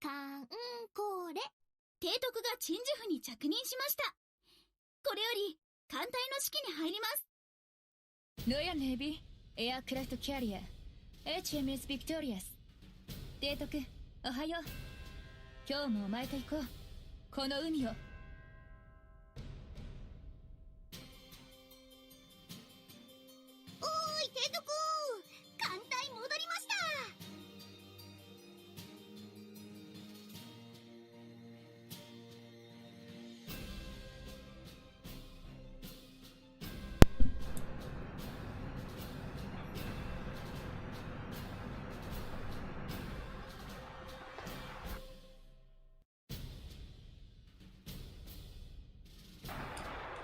カンコレ。提督が鎮守府に着任しました。これより艦隊の指揮に入ります。ロイヤルネイビーエアクラフトキャリア HMS ビクトリアス。提督おはよう。今日もお前と行こう、この海を。おーい提督、艦隊戻りました。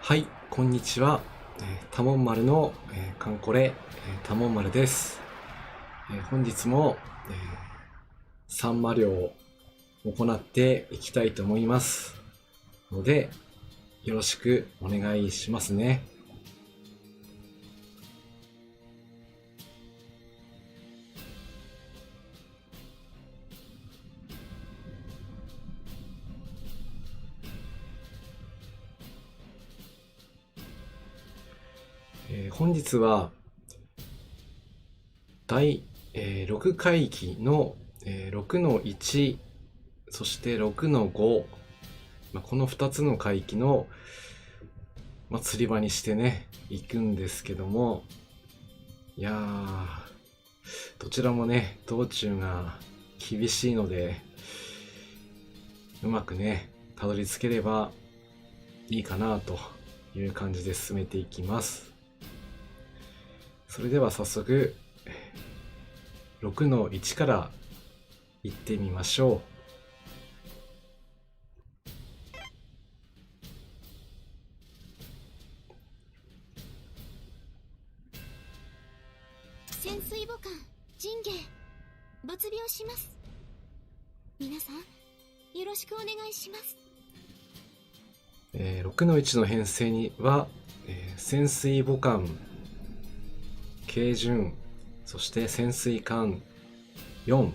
はい、こんにちは。多聞丸の、カンコレ、多聞丸です。本日も、サンマ漁を行っていきたいと思いますので、よろしくお願いしますね。本日は第、6海域の、6-1、そして6-5、この2つの海域の、釣り場にしてね、行くんですけども、いやー、どちらもね、道中が厳しいので、うまくね、たどり着ければいいかなという感じで進めていきます。それでは早速、6-1から行ってみましょう。潜水母艦ジンゲ没尾します。皆さんよろしくお願いします。6-1の編成には、潜水母艦慶順、そして潜水艦4、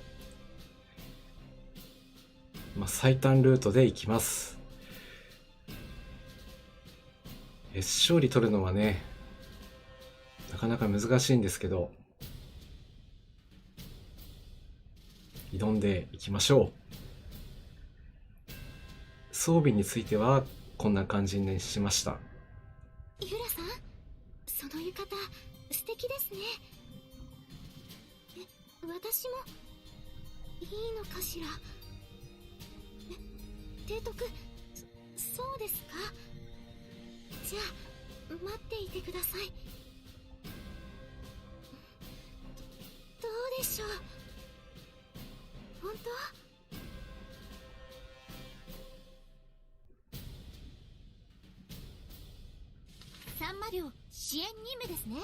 最短ルートで行きます。勝利取るのはね、なかなか難しいんですけど、挑んでいきましょう。装備についてはこんな感じにしました。ユラさん、その浴衣素敵ですね。私もいいのかしら。提督、そうですか。じゃあ待っていてください。どうでしょう。本当？サンマ漁支援任務ですね。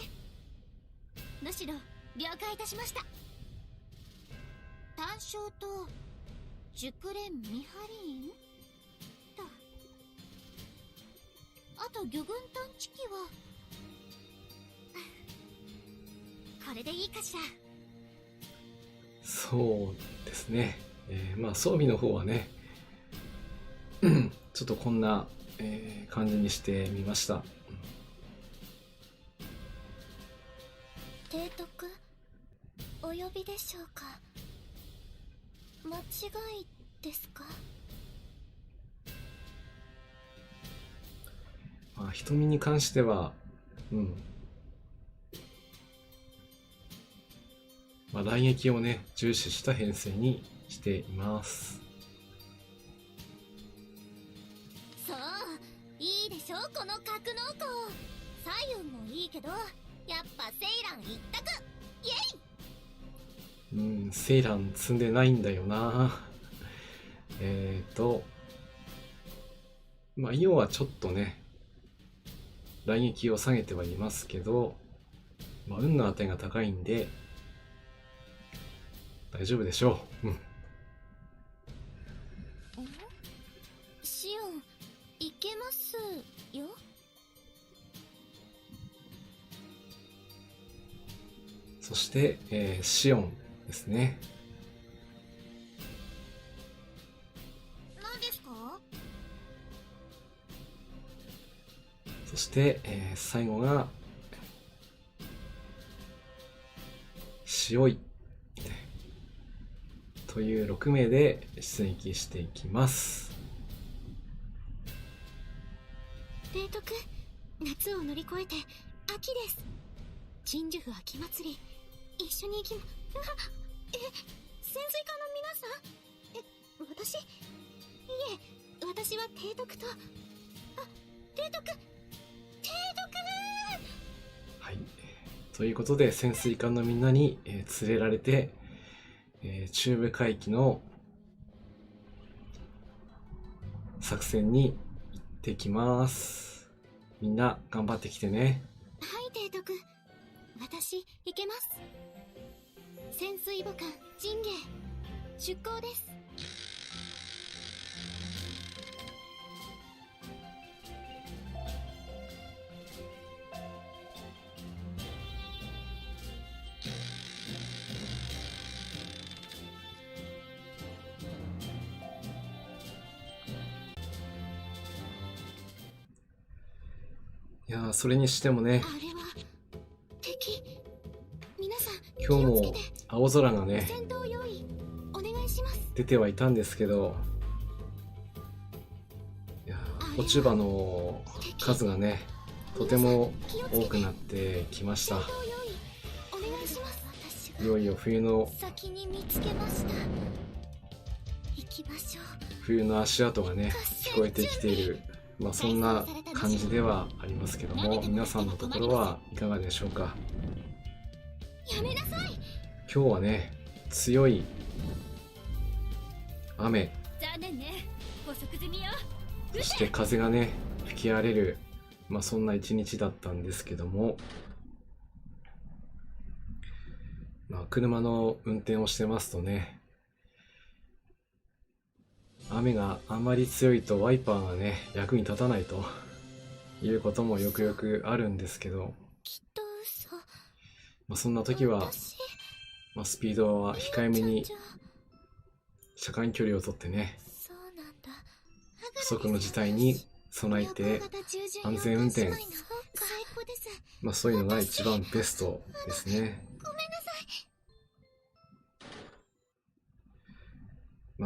むしろ了解いたしました。単勝と熟練見張り員と、あと魚群探知機はこれでいいかしら。そうですね。装備の方はね、ちょっとこんな、感じにしてみました。提督、お呼びでしょうか。間違いですか？瞳に関しては、雷撃をね、重視した編成にしています。そう、いいでしょこの格納庫。彩雲もいいけど、やっぱセイラン一択。イエイ。セイラン積んでないんだよな。イオはちょっとね、雷撃を下げてはいますけど、運の値が高いんで、大丈夫でしょう。シオン、いけますよ。そして、シオンですね。そして、最後が塩いという6名で出撃していきます。提督、夏を乗り越えて秋です。鎮守府秋祭り一緒に行きま潜水艦の皆さん、私、いえ、私は提督と、提督はい、ということで潜水艦のみんなに、連れられて、中部海域の作戦に行ってきます。みんな頑張ってきてね。はい、提督、私行けます。潜水母艦ジンゲ出港です。いやー、それにしてもね、あれは敵。皆さん今日も気をつけて青空がね戦闘用意お願いします。出てはいたんですけど、いやー、落ち葉の数がねとても多くなってきました。戦闘用意お願いします。私がいよいよ冬の先に見つけました。行きましょう。冬の足跡がね聞こえてきている、そんな感じではありますけども、皆さんのところはいかがでしょうか。やめなさい。今日はね強い雨、残念ね、捕捉済みよ。そして風がね吹き荒れる、そんな一日だったんですけども、車の運転をしてますとね、雨があんまり強いとワイパーがね役に立たないということもよくよくあるんですけど、きっと嘘。そんな時は、私スピードは控えめにじゃ車間距離をとってね、そうなんだ。不測の事態に備えて安全運転、最高です。そういうのが一番ベストですね。ごめん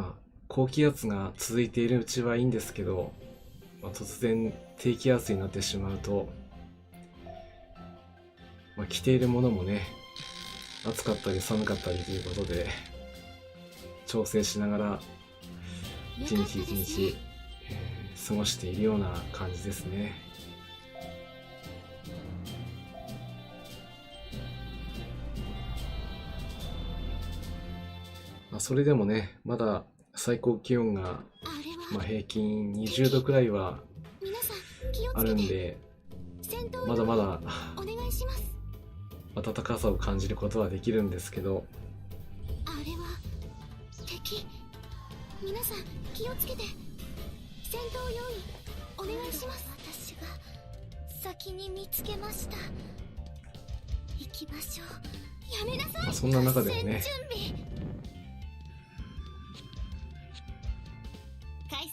なさい。高気圧が続いているうちはいいんですけど、突然低気圧になってしまうと、着ているものもね暑かったり寒かったりということで調整しながら一日一日、過ごしているような感じですね。それでもねまだ最高気温が、あれは平均20度くらいは皆さん気をあつけて。るんで、戦闘まだまだお願いします。暖かさを感じることはできるんですけど、あれは敵。皆さん気をつけて。戦闘用意お願いします。私が先に見つけました。行きましょう。やめなさい。そんな中でもね準備。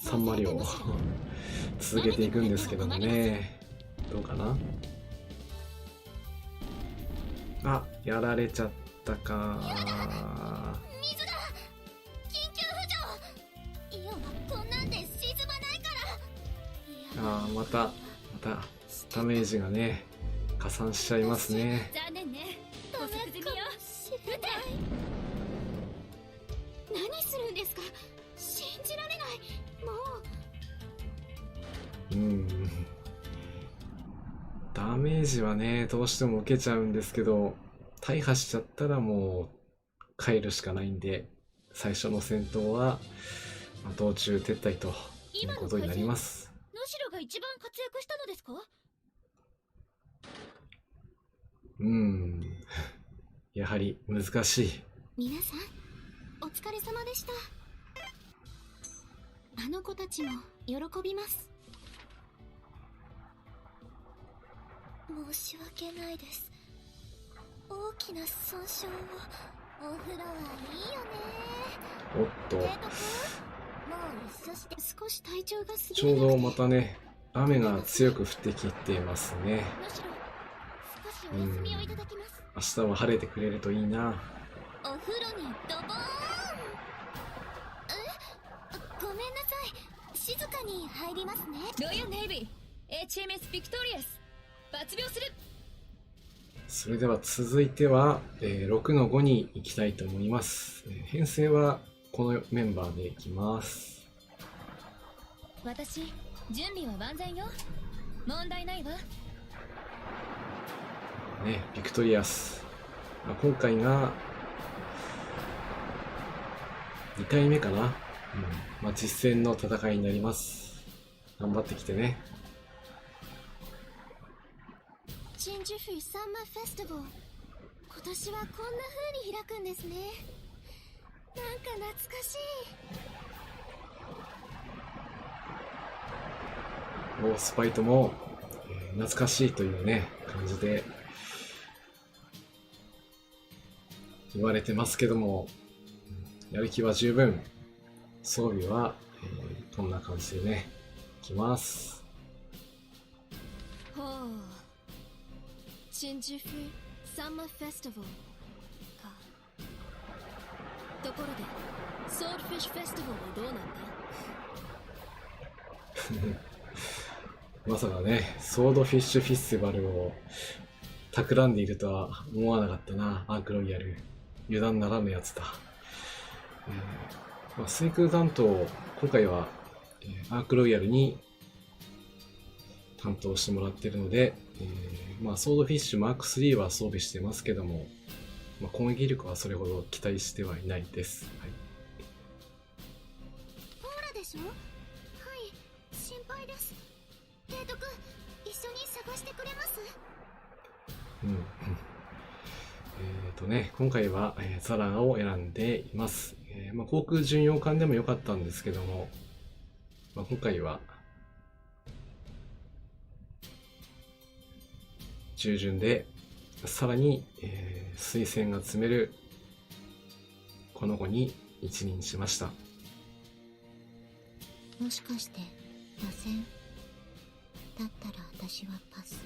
サンマリオを続けていくんですけどもね、どうかな。やられちゃったか。水だ。緊急浮上。イオンはこんなんで沈まないから。またダメージがね加算しちゃいますね。残念ね、捕捉済みよ。撃て。何するんですか。信じられない。もダメージはねどうしても受けちゃうんですけど、大破しちゃったらもう帰るしかないんで、最初の戦闘は、道中撤退ということになります。野城が一番活躍したのですか？やはり難しい。皆さんお疲れ様でした。あの子たちも喜びます。申し訳ないです。大きな損傷を。お風呂はいいよね。おっと、提督、もう一緒して。少し体調がすちょうどまたね雨が強く降ってきてますね。むしろ少しお休みをいただきます。明日は晴れてくれるといいな。お風呂にドボーン。ごめんなさい、静かに入りますね。ロイヤルネイビー HMS ビクトリアス抜病する。それでは続いては、6の5に行きたいと思います。編成はこのメンバーでいきます。私準備は万全よ。問題ないわ。ね、ビクトリアス。今回が2回目かな。実戦の戦いになります。頑張ってきてね。鎮守府サンマフェスティバル、今年はこんな風に開くんですね。なんか懐かしい。スパイトも、懐かしいというね感じで言われてますけども、やる気は十分。装備は、こんな感じでねいきます。ほう、鎮守府サンマフェスティバルか。ところでソウルフィッシュフェスティバルはどうなんだ。まさかね、ソードフィッシュフェスティバルを企んでいるとは思わなかったな。アークロイヤル、油断ならぬやつだ。水空担当、今回は、アークロイヤルに担当してもらっているので、ソードフィッシュマーク3は装備してますけども、攻撃力はそれほど期待してはいないです。はい、ポーラでしょ。はい、心配です。提督、一緒に探してくれます？今回は、ザラを選んでいます。航空巡洋艦でも良かったんですけども、今回は従順で、さらに、推薦が積めるこの子に一任しました。もしかして螺旋だったら私はパス。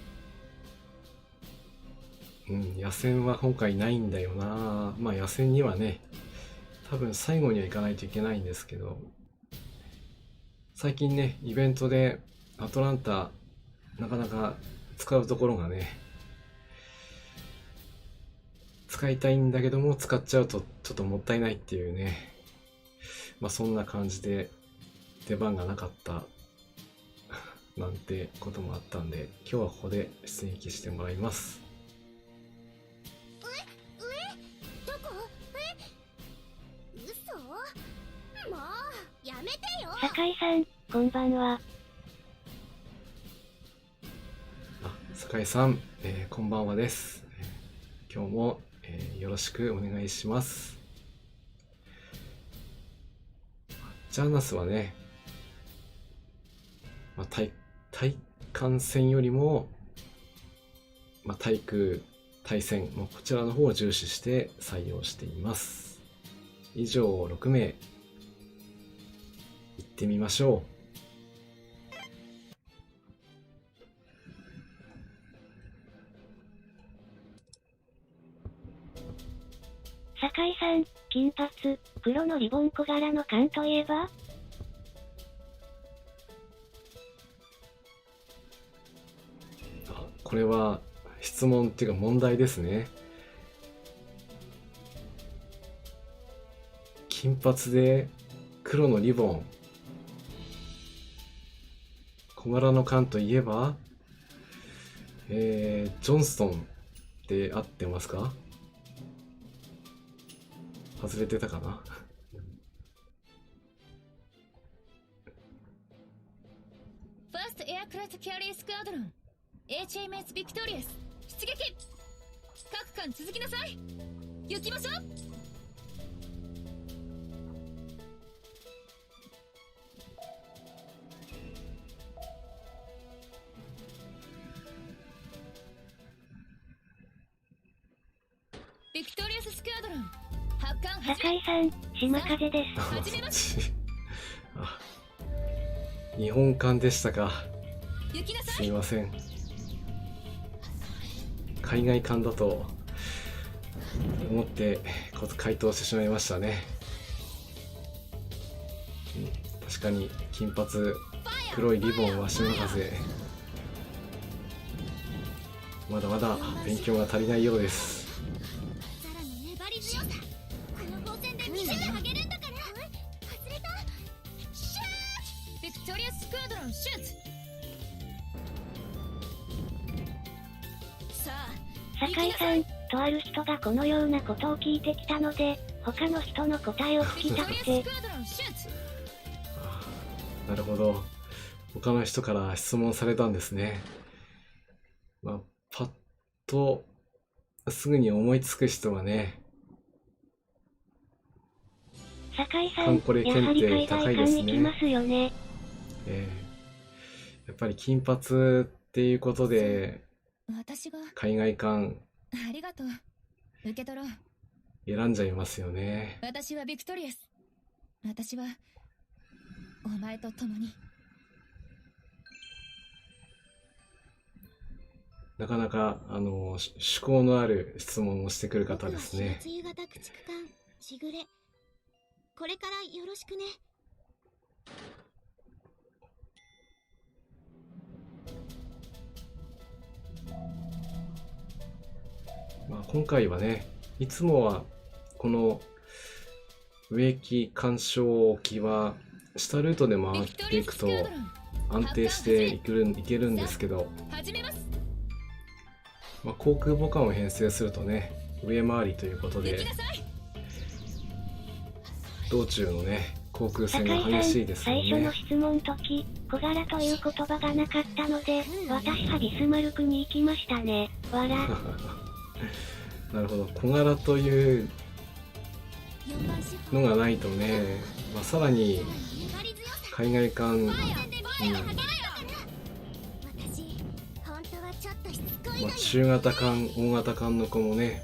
野戦は今回ないんだよな。野戦にはね、多分最後には行かないといけないんですけど、最近ね、イベントでアトランタなかなか使うところがね、使いたいんだけども使っちゃうとちょっともったいないっていうね、そんな感じで出番がなかったなんてこともあったんで、今日はここで出撃してもらいます。どこ？嘘？もうやめてよ。酒井さん、こんばんは。酒井さん、こんばんはです。今日も、よろしくお願いします。ジャーナスはね、対艦戦よりも、対空対戦、こちらの方を重視して採用しています。以上6名行ってみましょう。酒井さん、金髪、黒のリボン小柄の缶といえば？これは質問っていうか問題ですね。金髪で黒のリボン、小柄の缶といえば、ジョンストンで合ってますか？外れてたかな。ファーストエアクラフトキャリースクワドロン HMS ビクトリアス出撃。各艦続きなさい。行きましょう。ビクトリアススクワドロン発艦始め。酒井さん、島風です。始めます。日本艦でしたか。行きなさすいません。海外館だと思って回答してしまいましたね。確かに金髪、黒いリボンは島風。まだまだ勉強が足りないようです。ザラの粘り強さ、この光線でみんなであげるんだから。外れた。シュービクトリアスクワドロンシュート。さあ酒井さん、とある人がこのようなことを聞いてきたので、他の人の答えを聞きたくて。なるほど。他の人から質問されたんですね。まあ、パッとすぐに思いつく人はね、酒井さん、カンコレやはり検定海外高いですね館行きますよね。やっぱり金髪っていうことで私が海外館ありがとう。受け取ろう。選んじゃいますよね。私はビクトリアス。私はお前と共に。なかなか趣向のある質問をしてくる方ですね。僕は平露型駆逐艦しぐれ。これからよろしくね。まあ、今回はね、いつもはこの植木干渉沖は下ルートで回っていくと安定していけるんですけど、始めます。まあ、航空母艦を編成するとね、上回りということで道中のね航空戦が激しいですよ最初のね。質問の時、小柄という言葉がなかったので、私はビスマルクに行きましたね。わら。なるほど、小柄という4番司法のがないとね、まあ、さらに粘り強さ、海外艦、光線でみんなであげるんだから。私本当はちょっとしつこいのよ。中型艦大型艦の子もね、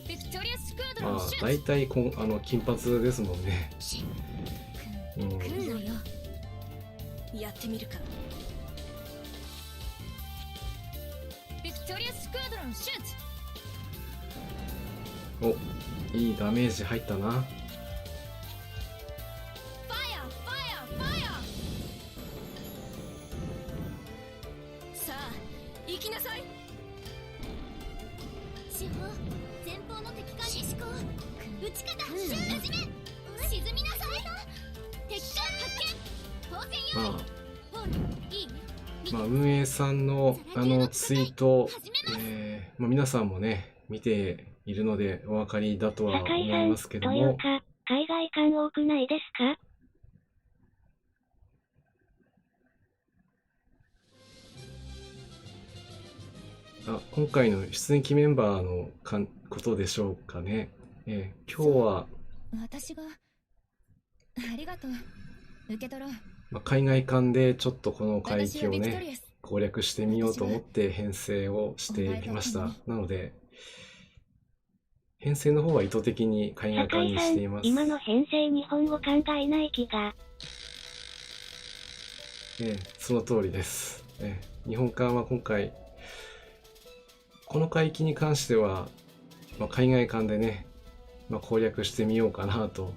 ビクトリアスクワドロまあンシュート。大体金髪ですもんね。うん、来るのよ。やってみるか。ビクトリアスクワドロンシュート。お、いいダメージ入ったな。ファイヤーファイヤーファイヤー。さあ行きなさい。司法前方の敵艦に思考。撃ち方始め。沈みなさい。敵艦発見。当選ま用意。ホールいいね。あ、運営さんのツイート、まあ、皆さんもね見ているのでお分かりだとは酒井思いますけども、さんというか、海外館多くないですか？今回の出演機メンバーのことでしょうかね。今日は、私がありがとう。受け取ろう。まあ、海外艦でちょっとこの海域を私はビクトリねアス。攻略してみようと思って編成をしてみました。なので編成の方は意図的に海外艦に酒井さん、しています。今の編成日本語考えない気が。その通りです。日本艦は今回この海域に関しては、まあ、海外艦でね、まあ、攻略してみようかなと、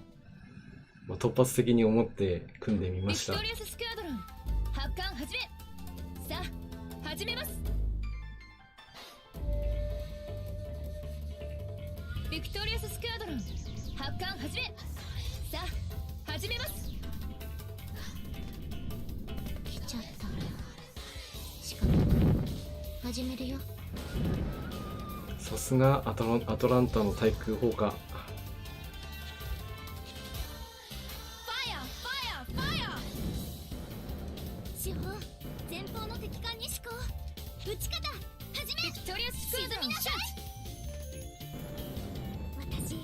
まあ、突発的に思って組んでみましたビクト。リアススクワドロン発艦始め。さあ始めます。ビクトリアススクワドロン発艦始め。さあ始めます。来ちゃった。仕方ない。始めるよ。さすがアトランタの対空砲火。ファイヤーファイヤーファイヤー。司法前方の敵艦に思考。撃ち方始め。ビクトリアススクワドロンシュー私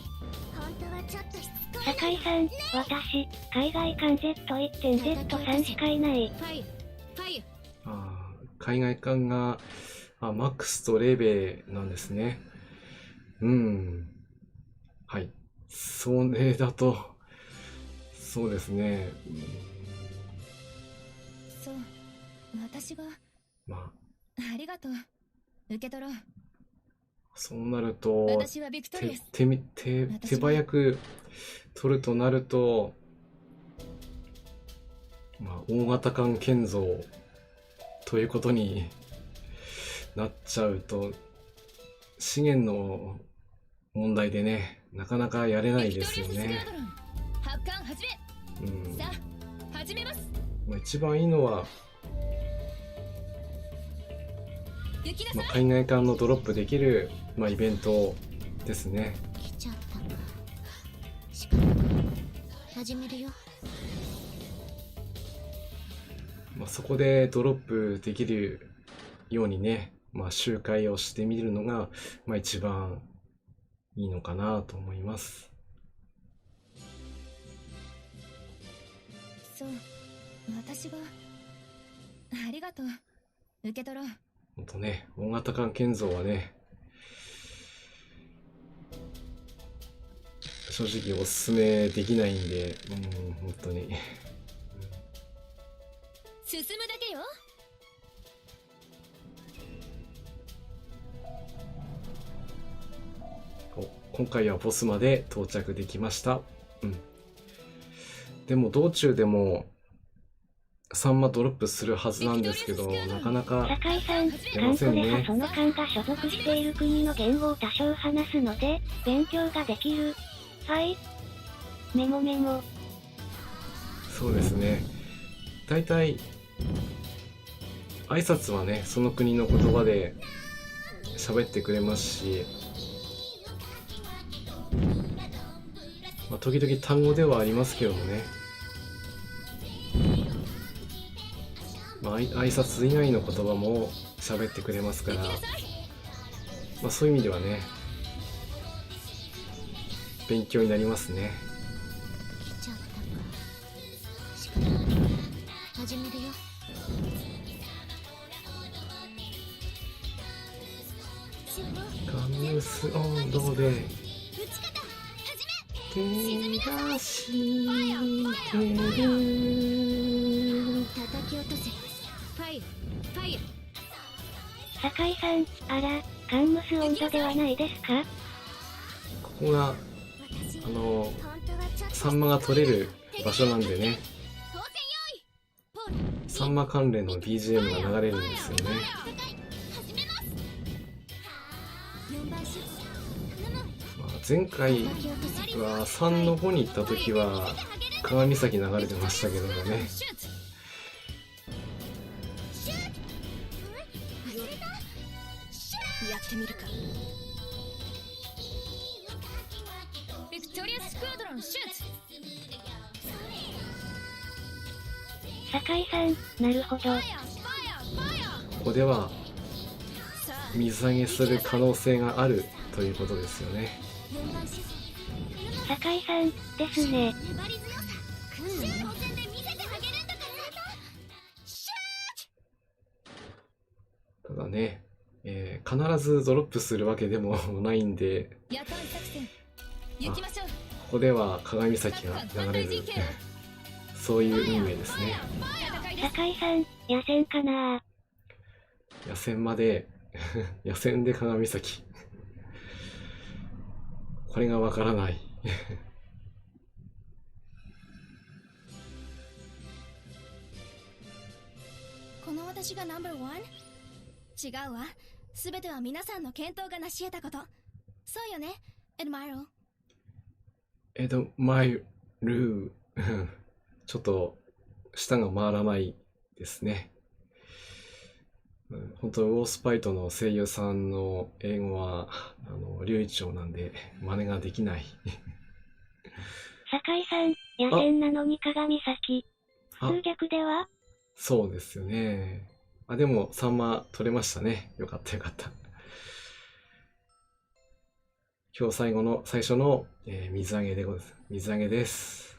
本当はちょっとしつこいのよ。酒井さん、私、海外艦 Z1.Z3 しかいない。ト。ファイファイ海外艦がマックスとレーベなんですね。はい。それだと、そうですね。そう私がまありがとう。受け取ろう。あ、そうなると、私はビクトリアス。手早く取るとなると、まあ、大型艦建造ということになっちゃうと、資源の問題でね、なかなかやれないですよね。ビクトリアススクワドロン発艦始め。さあ始めます。まあ、一番いいのは、行きなさい。海外艦のドロップできる、イベントですね。来ちゃったか。仕方ない。始めるよ。そこでドロップできるようにね、周回をしてみるのが、一番いいのかなと思います。そう、私がありがとう。受け取ろう。ほんとね、大型艦建造はね、正直おすすめできないんで、本当に。進むだけよ。今回はボスまで到着できました。でも道中でもサンマドロップするはずなんですけど、なかなか酒井さん、艦トレ派その艦が所属している国の言語を多少話すので、勉強ができる。はい。メモメモ。そうですね。だいたい挨拶はね、その国の言葉で喋ってくれますし、時々単語ではありますけどもね、挨拶以外の言葉も喋ってくれますから、そういう意味ではね、勉強になりますね。来ちゃったか。仕方ない。始めるよ。ガンムス温度で照らしてる。叩き落とせ。ファイファイ酒井さん、あら、カンムス温度ではないですか？ここがサンマが取れる場所なんでね、サンマ関連の BGM が流れるんですよね。前回は3の5に行った時は鏡岬流れてましたけどもね。やってみるか。ビクトリアススクワドロンシュート。酒井さん、なるほど。ここでは水揚げする可能性があるということですよね。酒井さん、ですね。粘り強さ。挑戦で見せてあげるんだから。ただね、必ずドロップするわけでもないんで、夜間作戦行きましょう。ここでは鏡崎が流れる、そういう運命ですね。酒井さん、野戦かな？野戦まで野戦で鏡崎これがわからないこの私がナンバーワン？違うわ。すべては皆さんの検討が成し得たこと。そうよね、エドマイル。エドマイルちょっと舌が回らないですね。本当ウォースパイトの声優さんの英語は流暢なんで真似ができない酒井さん、野戦なのに鏡崎。通逆では？そうですよね。でもサンマ取れましたね。よかったよかった。今日最初の、水揚げです。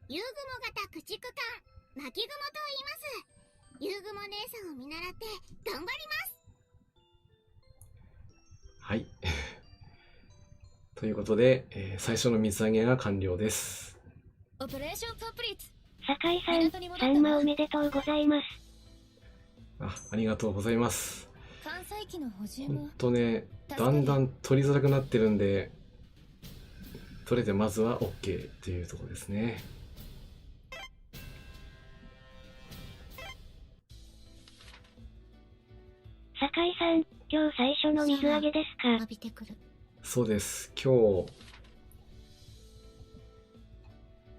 夕雲型駆逐艦巻雲と言います。夕雲姉さんを見習って頑張ります。はい。ということで、最初の水揚げが完了です。オペレーションコンプリート。酒井さん、サンマおめでとうございます。ありがとうございます。関西機の補充ほもんとね、だんだん取りづらくなってるんで、取れてまずは OK っていうところですね。酒井さん、今日最初の水揚げですか？浴びてくる。そうです。今日、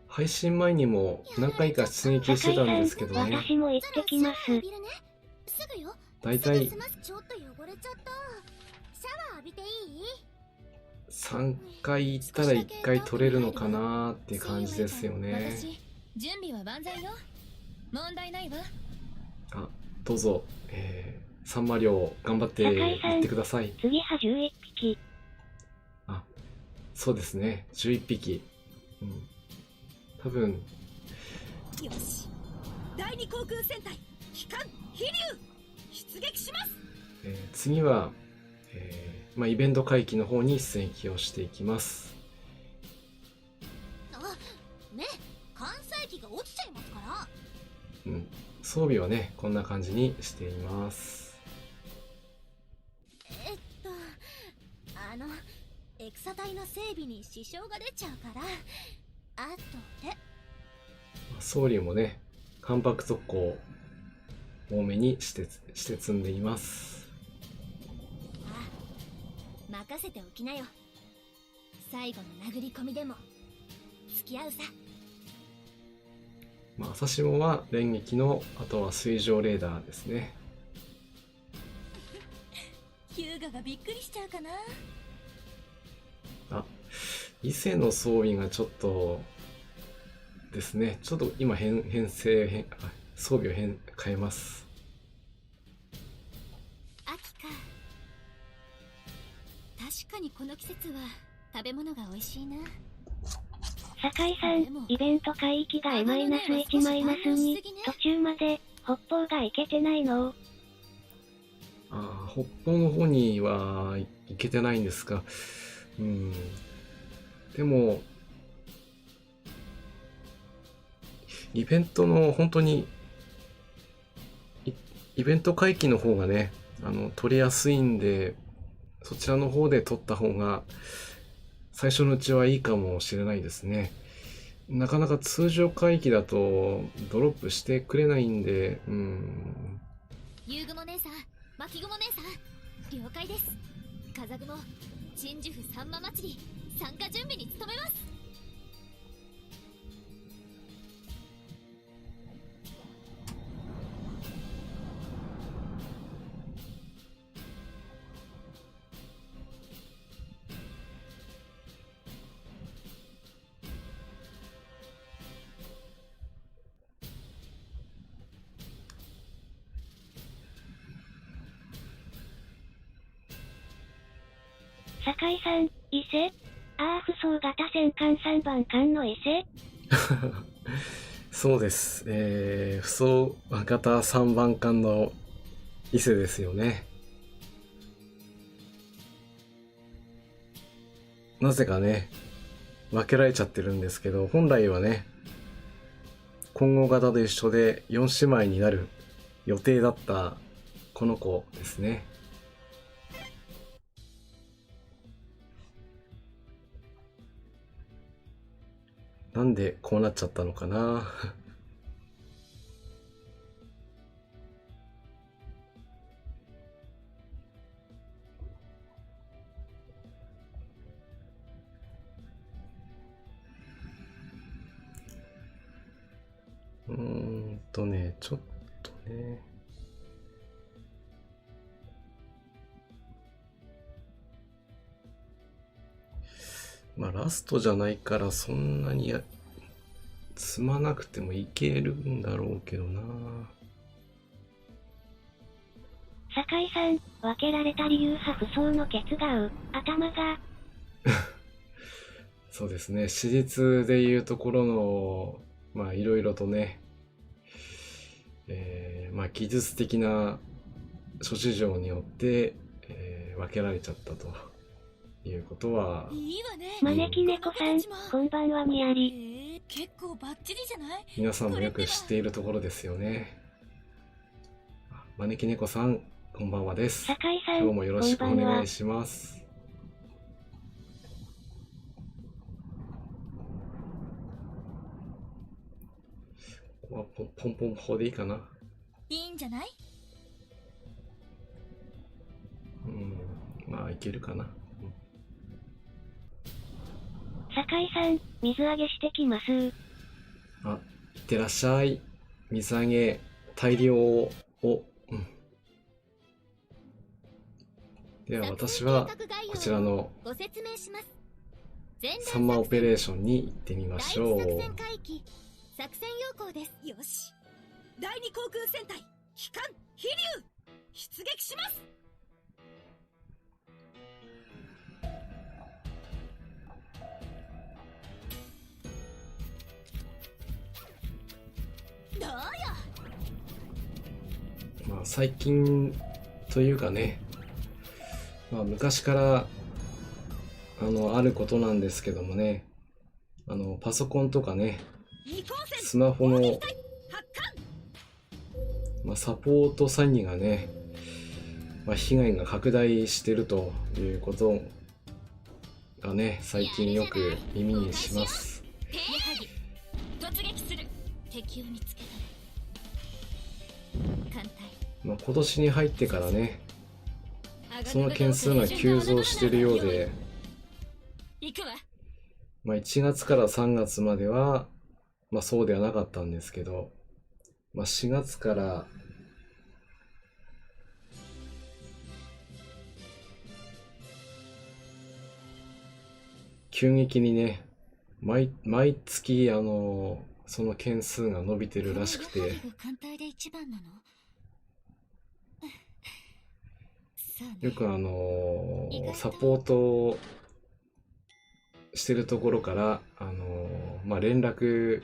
配信前にも何回か出撃してたんですけどね。私も行ってきます。浴びるね。すぐよ。だいたいすぐ済ます。ちょっと汚れちゃった。シャワー浴びていい3回行ったら1回取れるのかなーって感じですよね。私、準備は万全よ。問題ないわ。あ、どうぞ、サンマ漁頑張って行ってください。次は11匹。あ、そうですね。11匹。うん。多分。よし。第二航空戦隊、機関、飛竜、出撃します。次は、イベント回帰の方に出撃をしていきます。ね、関西機が落ちちゃいますから。うん。装備はね、こんな感じにしています。エクサ隊の整備に支障が出ちゃうから、あとで。装備もね、関白特攻多めにして積んでいます。任せておきなよ。最後の殴り込みでも付き合うさ。朝霜は連撃の、あとは水上レーダーですね。ヒューガがびっくりしちゃうかな。あ、伊勢の装備がちょっとですね。ちょっと今装備を変えます。秋か。確かにこの季節は食べ物が美味しいな。酒井さん、イベント海域が -1-2、途中まで北方が行けてないの？北方の方には行けてないんですが、でもイベントの本当にイベント回帰の方がね、取りやすいんで、そちらの方で取った方が最初のうちはいいかもしれないですね。なかなか通常回帰だとドロップしてくれないんで、夕雲姉さん、巻雲姉さん、了解です。風雲、鎮守府さんま祭り参加準備に努めます。酒井さん、伊勢？不装型戦艦3番艦の伊勢？そうです。不装型3番艦の伊勢ですよね。なぜかね、分けられちゃってるんですけど、本来はね、混合型と一緒で4姉妹になる予定だったこの子ですね。なんでこうなっちゃったのかな。ちょっとね。ラストじゃないからそんなに積まなくてもいけるんだろうけどな。酒井さん、分けられた理由は不装のケツが頭が。そうですね。史実でいうところの、いろいろとね、技術的な諸事情によって、分けられちゃったということは、いいわね。招き猫さん、こんばんはみやり。結構バッチリじゃない？皆さんもよく知っているところですよね。招き猫さん、こんばんはです。酒井さん、今日もよろしくおこんばんは願いします。ここはポンポン砲でいいかな。いいんじゃない？まあいけるかな。酒井さん、水揚げしてきます。あ、いってらっしゃい。水揚げ大量を。では私はこちらのご説明します。サンマオペレーションに行ってみましょう。第一作戦海域作戦要項です。よし。第二航空戦隊機関飛竜出撃します。どうよ。まあ最近というかね、まあ昔からあることなんですけどもね、パソコンとかね、二光線スマホの、発艦。サポート詐欺がね、被害が拡大してるということがね、最近よく耳にします。やはり突撃する。敵を見つけたら艦隊今年に入ってからね、その件数が急増してるようで、行くわ。1月から3月までは、そうではなかったんですけど、4月から急激にね、毎月その件数が伸びてるらしくて、艦隊で一番なの？よくサポートしてるところから連絡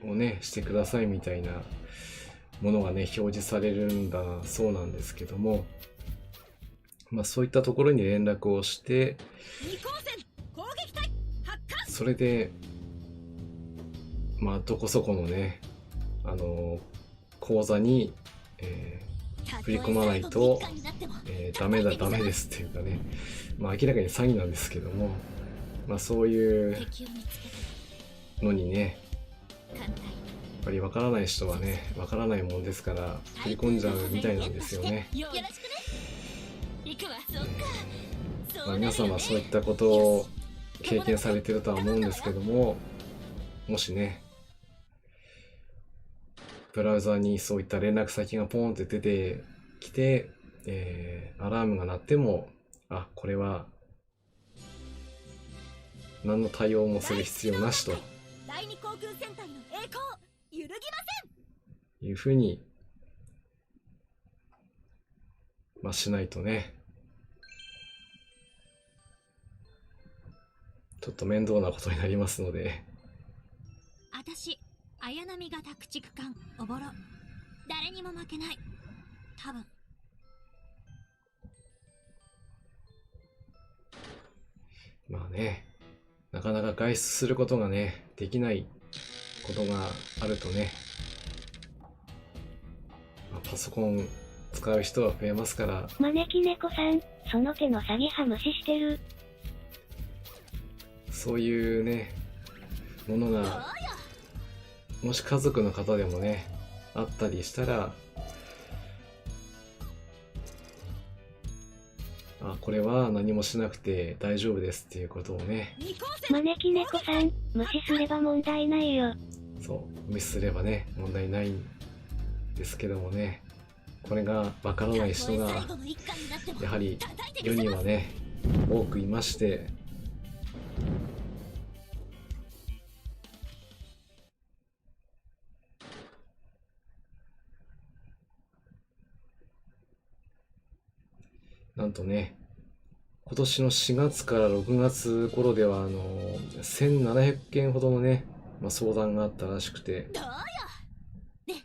をねしてくださいみたいなものがね表示されるんだそうなんですけども、そういったところに連絡をして、二光線攻撃隊発艦。それでどこそこのね口座に、振り込まないと、ダメですっていうかね、明らかに詐欺なんですけども、そういうのにね、やっぱりわからない人はね、わからないもんですから振り込んじゃうみたいなんですよね。よろしくね。行くわ。そっか。皆さんはそういったことを経験されてるとは思うんですけども、もしね、ブラウザにそういった連絡先がポーンって出てきて、アラームが鳴っても、これは何の対応もする必要なしと第二航空戦隊の栄光揺るぎません。いうふうに、しないとね、ちょっと面倒なことになりますので。あたし綾波が宅地区間おぼろ。誰にも負けない。多分。なかなか外出することがねできないことがあるとね、パソコン使う人は増えますから。招き猫さん、その手の詐欺派無視してる。そういうねものがもし家族の方でもねあったりしたら、これは何もしなくて大丈夫ですっていうことをね、招き猫さん、無視すれば問題ないよ。そう無視すればね問題ないんですけどもね、これがわからない人がやはり世にはね多くいまして、なんとね、今年の4月から6月頃では1700件ほどのね、相談があったらしくて、どうよ。ね、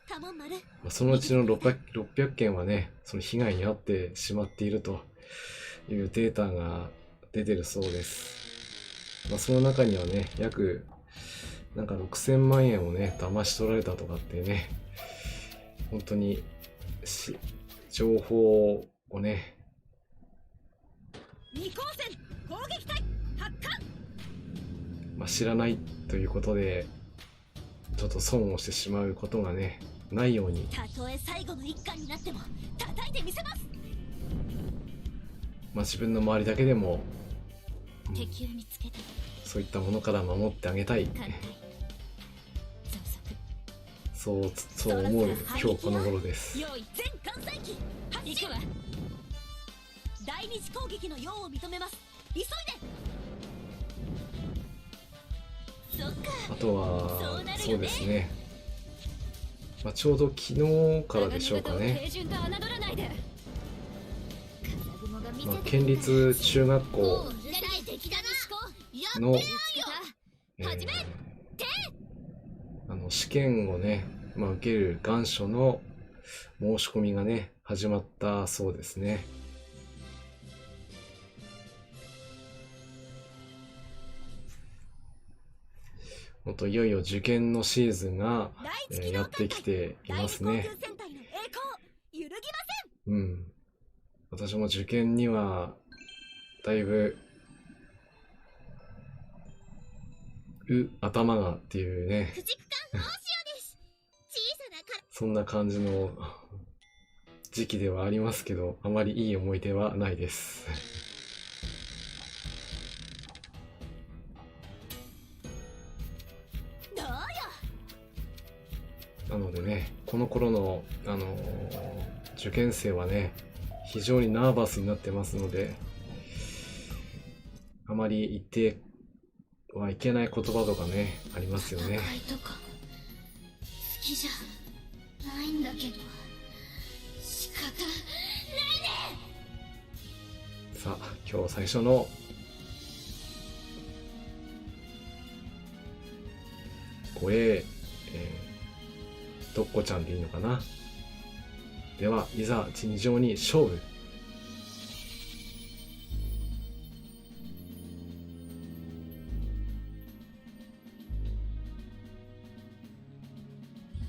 カモン丸。そのうちの600件はねその被害に遭ってしまっているというデータが出てるそうです。まあ、その中にはね、約なんか6000万円をね、騙し取られたとかってね、本当に情報をね、二光線攻撃隊発艦。まあ、知らないということで、ちょっと損をしてしまうことがね、ないように、たとえ最後の一巻になっても叩いてみせます。まあ、自分の周りだけでも、敵を見つけた。そういったものから守ってあげたい。艦隊増速。そう思う今日この頃です。用意全艦載機発進。第二次攻撃の用を認めます。急いで。そっか。あとは、そうですね。まあ、ちょうど昨日からでしょうかね。平準と侮らないで。まあ、県立中学校の、試験をね、まあ、受ける願書の申し込みがね、始まったそうですね。もっといよいよ受験のシーズンが、やってきていますね。うん。私も受験にはだいぶ頭がっていうね、そんな感じの時期ではありますけど、あまりいい思い出はないです。なのでね、この頃の、受験生はね、非常にナーバスになってますので、あまり言ってはいけない言葉とかね、ありますよね。戦いとか好きじゃないんだけど仕方ないね。さあ、今日最初のどっこちゃんでいいのかな。では、いざ尋常に勝負。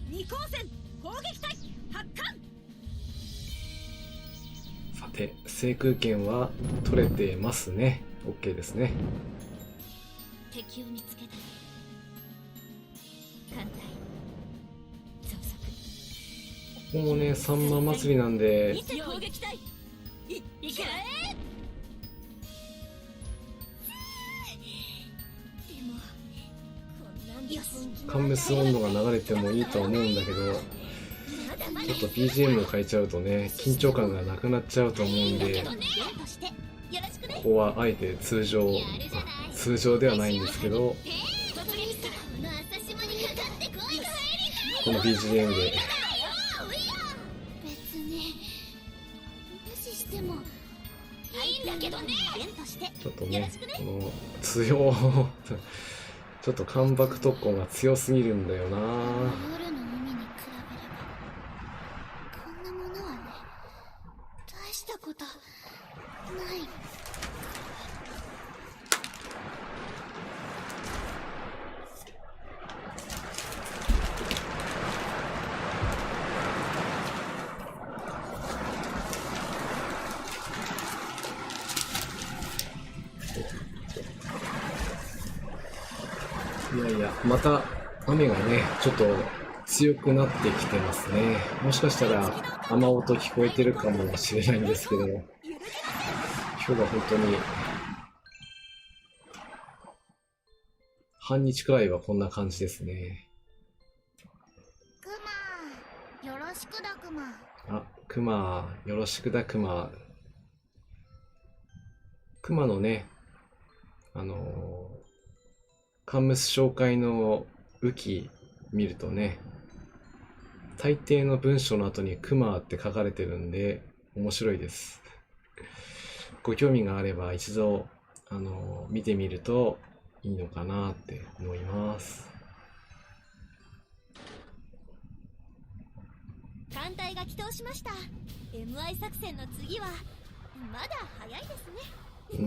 二光線攻撃隊発艦。さて、制空権は取れてますね。OK ですね。敵を見つけた。艦隊増速。ここもね、サンマ祭りなんで、見て攻撃隊いけ。でもこんなんでカンムス温度が流れてもいいとは思うんだけど、ちょっと BGM を変えちゃうとね、緊張感がなくなっちゃうと思うんで、ここはあえて通常ではないんですけど、この BGM で別に無視してもいいんだけどね。ちょっとね、このちょっと関白特攻が強すぎるんだよな。夜の海に比べればこんなものはね、大したことない。いやいや、また雨がね、ちょっと強くなってきてますね。もしかしたら雨音聞こえてるかもしれないんですけど、今日は本当に半日くらいはこんな感じですね。クマよろしくだクマ。あ、クマ、よろしくだクマ。クマのね、カンムス紹介のウキ見るとね、大抵の文章の後にクマって書かれてるんで面白いです。ご興味があれば一度見てみるといいのかなって思います。艦隊が起動しました。 MI 作戦の次はまだ早いですね。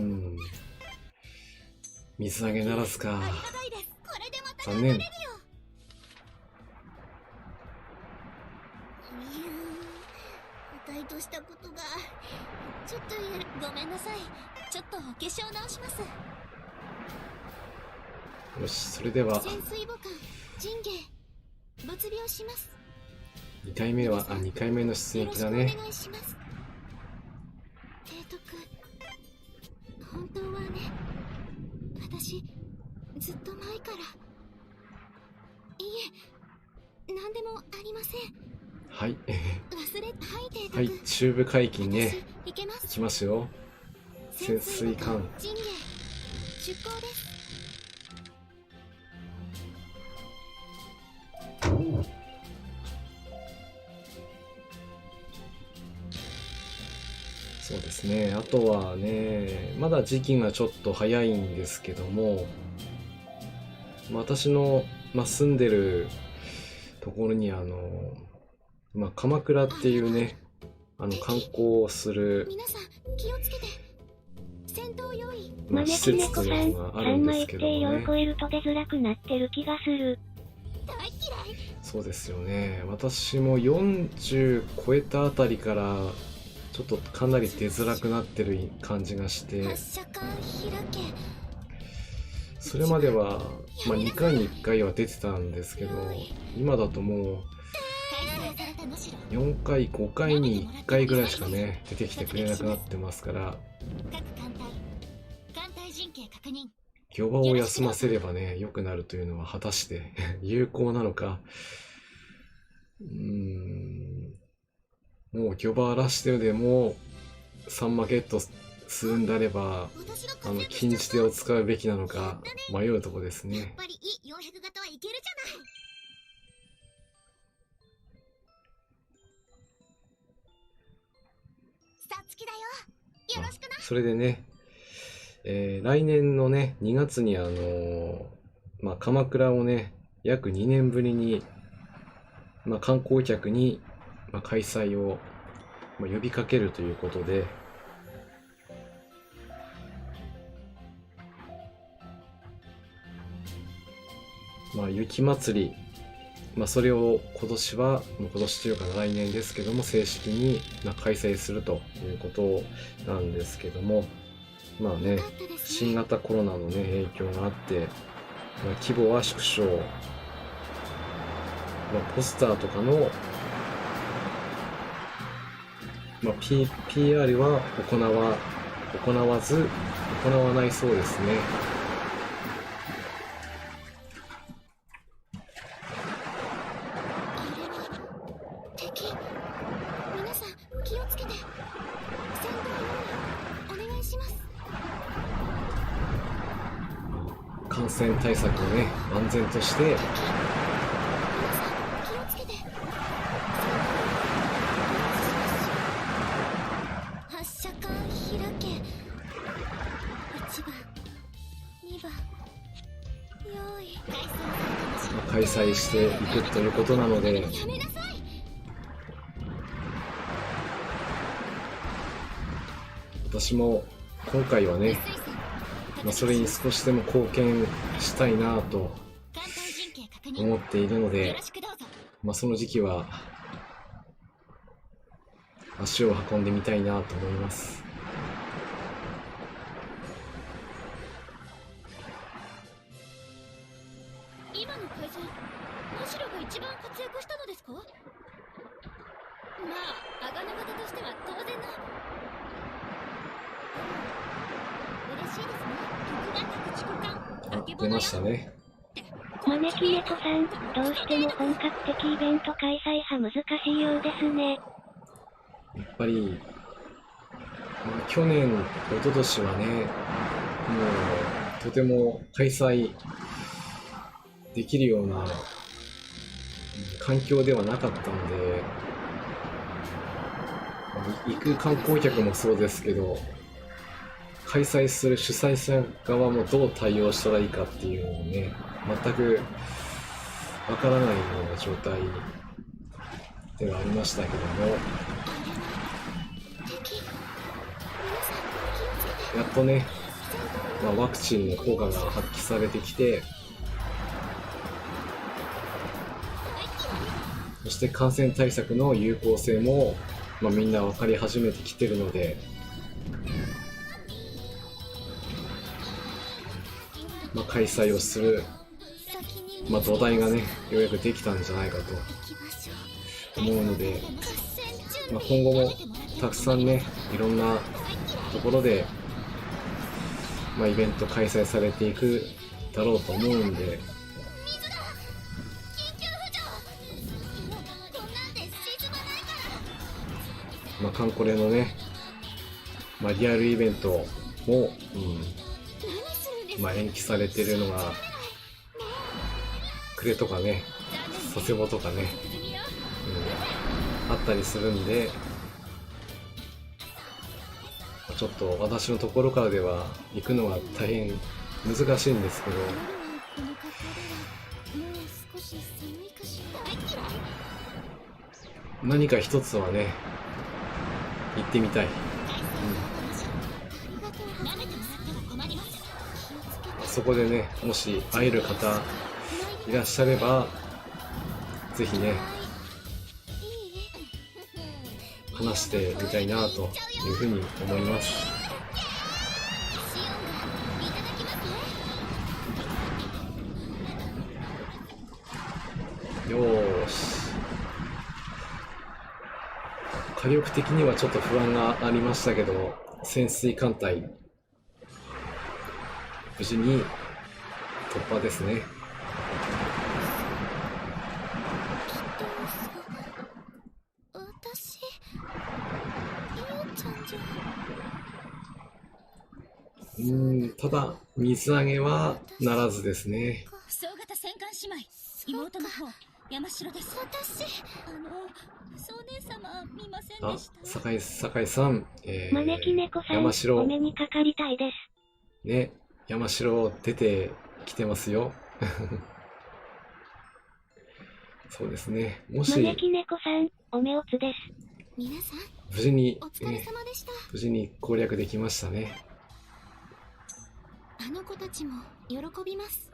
水揚げならずか。ありがたいです。これでまた残念。不快としたことがちょっとごめんなさい。ちょっとお化粧直します。よし、それでは潜水母艦ジンゲイ没病します。2回目は2回目の出撃だよろね。しくお願いします。提督、本当はね、私ずっと前から。いえ、何でもありません。はい忘れ、はい提督。はい、中部海域にね私行けます。行きますよ。潜水艦ジンゲイ出港です。そうですね。あとはね、まだ時期がちょっと早いんですけども、私の、住んでるところに鎌倉っていうね、観光をする、皆さん気をつけて。戦闘用意。施設と招き猫さん、いうのがあるんですけども3枚ねを。超えると出づらくなってる気がする。大嫌い。そうですよね。私も40超えたあたりからちょっとかなり出づらくなってる感じがして、発射管開け。それまでは、2回に1回は出てたんですけど、今だとも開催された能代。う4回5回に1回ぐらいしかね出てきてくれなくなってますから、各艦隊艦隊陣形確認。魚場を休ませればね良くなるというのは果たして有効なのか。もう魚場荒らしてでもサンマゲットするんであれば私が活躍しちゃった。禁じ手を使うべきなのか迷うとこですやっね。ぱりE400型はいけるじゃない。さつきだよ。よろしくな。それでね、来年のね2月に鎌倉をね約2年ぶりに、観光客に、開催を、呼びかけるということで、雪まつり、それを今年というか来年ですけども正式に開催するということなんですけども、よかったですね。新型コロナのね影響があって、規模は縮小、ポスターとかの、PR は行わないそうですね。あれは敵。皆さん気をつけて。戦闘用意お願いします。感染対策をね万全として皆さん気をつけて。発射管開け。1番2番用意。開催していくということなので、やめなさい。私も今回はね、それに少しでも貢献したいなと艦隊陣形確認。思っているのよでろ、しくどうぞ。その時期は足を運んでみたいなと思います。今の開催、能代が一番活躍したのですか？阿賀野方としては当然の。嬉しいですね。特大宅地区間。出ましたね。招き猫さん、どうしても本格的イベント開催は難しいようですね。やっぱり、去年、一昨年はね、もうとても開催できるような環境ではなかったんで、行く観光客もそうですけど、開催する主催者側もどう対応したらいいかっていうのをね、全くわからないような状態ではありましたけども、敵。皆さん気をつけて。やっとね、戦闘用まあ、ワクチンの効果が発揮されてきて、そして感染対策の有効性も、まあ、みんな分かり始めてきてるので、まあ、開催をする、まあ、土台がねようやくできたんじゃないかと思うので、まあ、今後もたくさんねいろんなところで、まあ、イベント開催されていくだろうと思うんで、まあ、カンコレのね、まあ、リアルイベントも、まあ、延期されてるのがクレとかね、佐世保とかね、あったりするんで、ちょっと私のところからでは行くのは大変難しいんですけど、この格好ではもう少し寒いかしら。何か一つはね行ってみたい、そこでねもし会える方いらっしゃればぜひね話してみたいなというふうに思います。よーし、火力的にはちょっと不安がありましたけど、潜水艦隊無事に突破ですね。私、ゆうちゃんじゃ。ただ水揚げはならずですね。総型戦艦姉妹、妹の方、山城です。私、総姉様、見ませんあでし、た。酒井さん、招き猫さん、山城お目にかかりたいです。ね、山城出てきてますよ。そうですね。もし招き猫さん、お目おつです。皆さん、無事に、お疲れ様でした。無事に攻略できましたね。あの子たちも喜びます。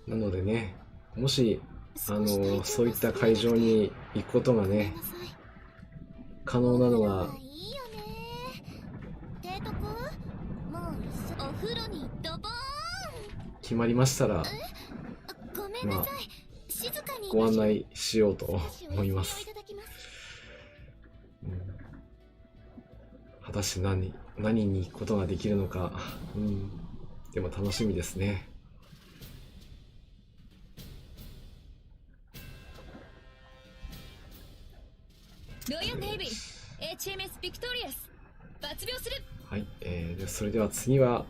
なのでね、もしそういった会場に行くことがね可能なのがいいよね。提督、もう一緒お風呂にドボーン。決まりましたら、ごめんなさい、まあ静かにご案内しようと思います。いただきます。果たして何に行くことができるのか、でも楽しみですね。ロイヤルネイビー HMS ビクトリアス抜病する。はい、それでは次は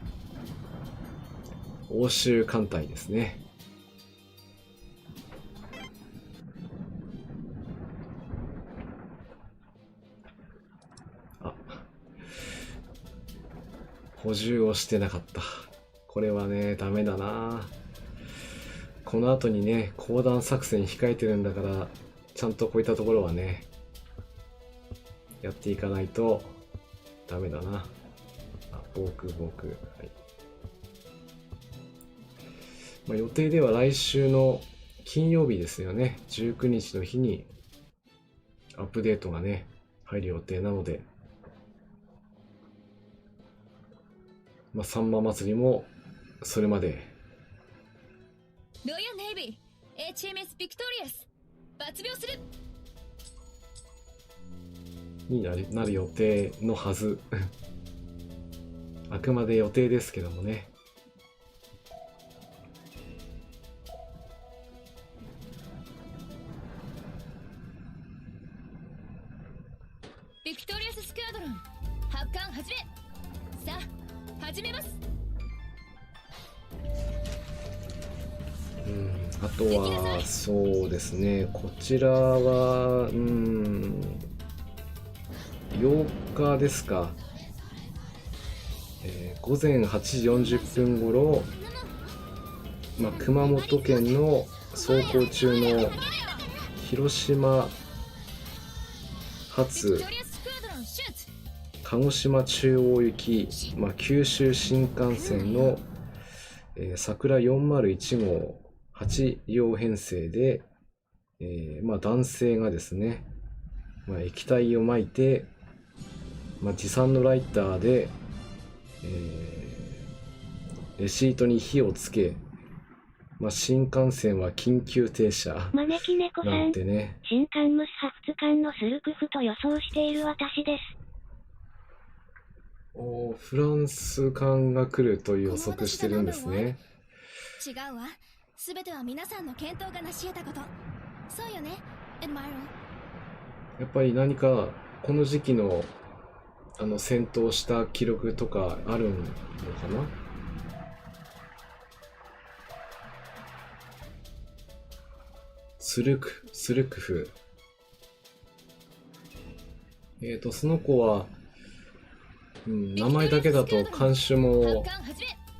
欧州艦隊ですね。あ、補充をしてなかった。これはねダメだな。この後にね降壇作戦控えてるんだから、ちゃんとこういったところはねやっていかないとダメだな。あ、防空、はい。まあ、予定では来週の金曜日ですよね。19日の日にアップデートがね入る予定なので、まあ、サンマ祭りもそれまで。ロイヤルネイビー HMS ビクトリアス抜病する。になる予定のはず。あくまで予定ですけどもね。ビクトリアススクワドロン発艦始め。さあ始めます。あとはそうですね、こちらは8日ですか、午前8時40分頃、熊本県の走行中の広島発鹿児島中央行き、九州新幹線の、桜401号8両編成で、男性がですね、液体をまいて、持参のライターで、レシートに火をつけ、新幹線は緊急停車招き猫さなんんてね。新カンムスハフツカンのスルクフと予想している私です。フランス艦が来ると予測してるんですね。違うわ。すべては皆さんの検討が成し得たこと。そうよね、エドマイロ。やっぱり何かこの時期の戦闘した記録とかあるのかな。スルクフ。その子は、名前だけだと監視も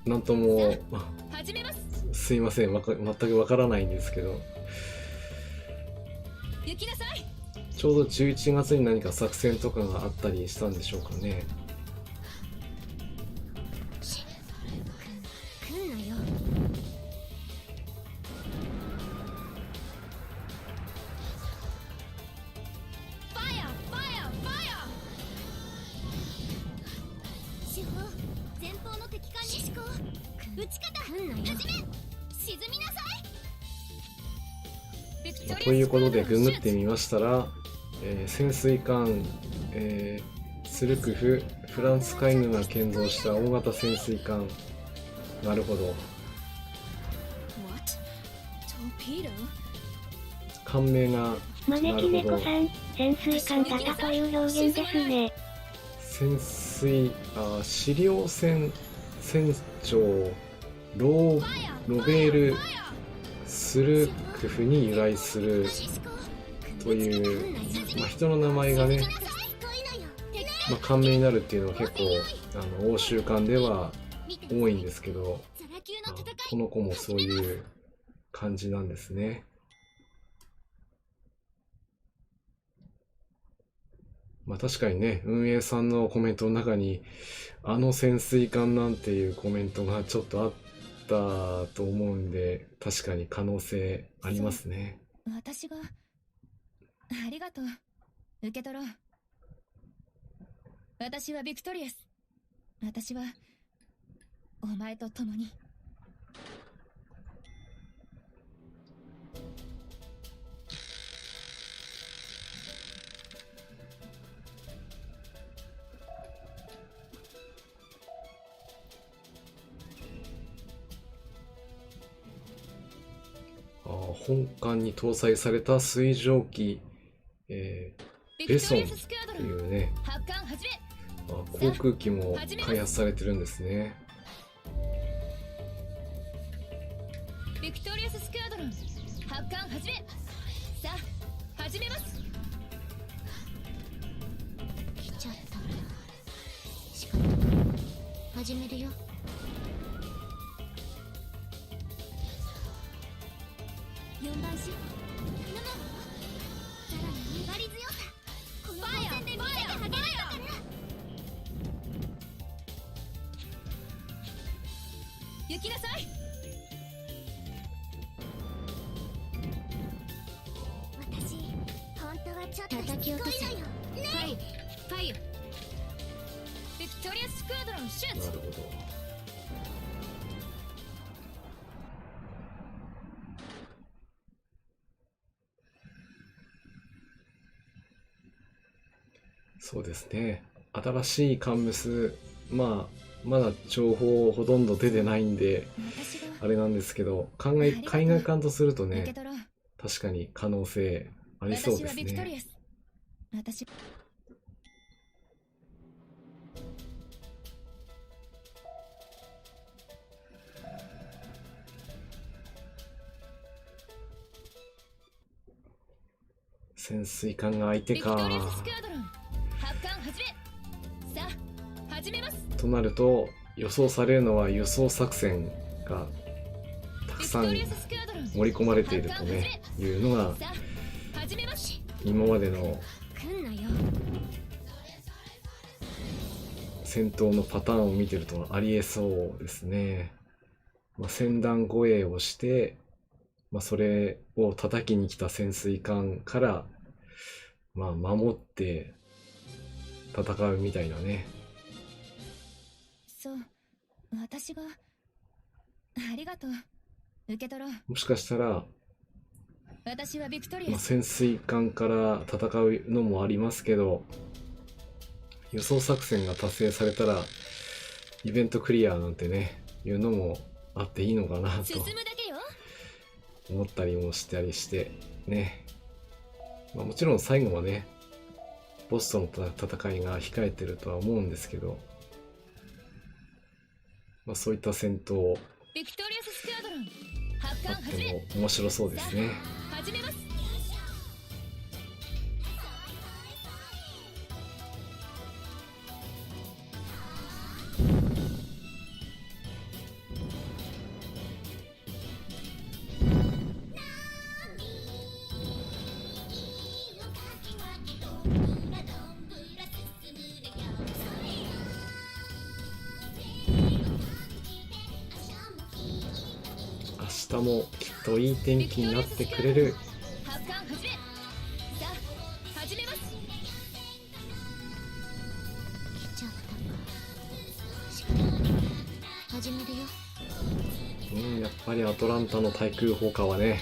なんともすいません、全くわからないんですけど、行きなさい。ちょうど11月に何か作戦とかがあったりしたんでしょうかね。来んなよ。ファイヤーファイヤーファイヤ手法前方の敵艦に思考撃ち方ー。来んなよ。始め。沈みなさい。ということでググってみましたら、潜水艦、スルクフ、フランス海軍が建造した大型潜水艦。なるほど。What? トーピード？艦名が、招き猫さん、潜水艦型という表現ですね。潜水、資料船船長ロベール・スルクフに由来するという、人の名前がね、艦名になるっていうのは結構欧州艦では多いんですけど、この子もそういう感じなんですね。確かにね、運営さんのコメントの中に潜水艦なんていうコメントがちょっとあったと思うんで、確かに可能性ありますね。私がありがとう。受け取ろう。私はビクトリアス。私はお前と共に。本艦に搭載された水蒸気、ベソンというね、航空機も開発されてるんですね。ビクトリアススクワドロン発艦始め。さあ始めます。来ちゃったんだ。仕方ない。始めるよ。4番手頼む。さらに粘り強さ。この光線でみんなで励めたから。行きなさい。私本当はちょっと叩き落とすよ。ファイヤー。ビクトリアススクワドロンシュート。なるほど。そうですね。新しいカンムス、まだ情報ほとんど出てないんで、あれなんですけど、海外艦とするとね、確かに可能性ありそうですね。潜水艦が相手か。となると、予想されるのは輸送作戦がたくさん盛り込まれているとね、いうのが今までの戦闘のパターンを見てるとありえそうですね。先端護衛をして、それを叩きに来た潜水艦から、守って戦うみたいなね。そう、私が。ありがとう。受け取ろう。もしかしたら、私はビクトリアス。潜水艦から戦うのもありますけど、予想作戦が達成されたら、イベントクリアなんてね、いうのもあっていいのかなと進むだけよ。思ったりもしたりしてね。もちろん最後はね、ボスとの戦いが控えてるとは思うんですけど、そういった戦闘ビクトリアススクワドロン発あ艦始め。っても面白そうですね。始めます。明日もきっといい天気になってくれる。発艦始め。さあ始めます。来ちゃったか。仕方ない。始めるよ。やっぱりアトランタの対空砲火はね、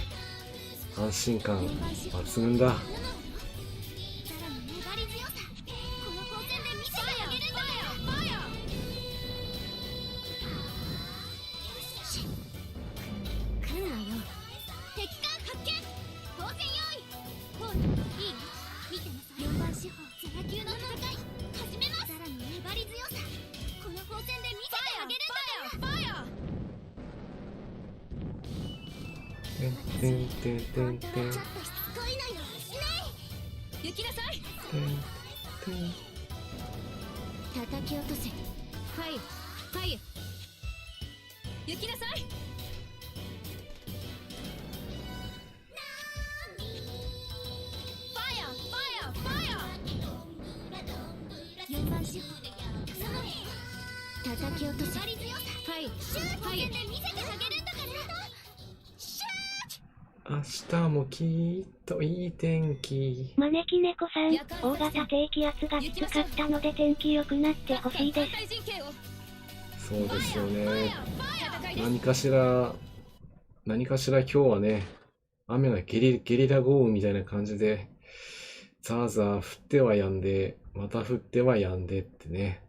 安心感抜群だ。さらに粘り強さ。この光線で見せてあげるんだから。来んなよ。敵艦発見。当選用意。ほう、いい？見てなさい。4番四方ゼラ級の戦い始めます。さらに粘り強さ。この光線で見せてあげるんだから。てんてんてんてんてんてん本当はちょっとしつこいのよ。ね行きなさい。てん。叩き落とせ。はいはい。行きなさい。4番四方叩き落とせ。はいはい。で見せてあげるんだから。明日もきっといい天気。招き猫さん、大型低気圧がきつかったので天気良くなってほしいです。反対陣形を。そうですよね。戦いです。何かしら今日はね、雨がゲリラ豪雨みたいな感じで、ザーザー降っては止んで、また降っては止んでってね。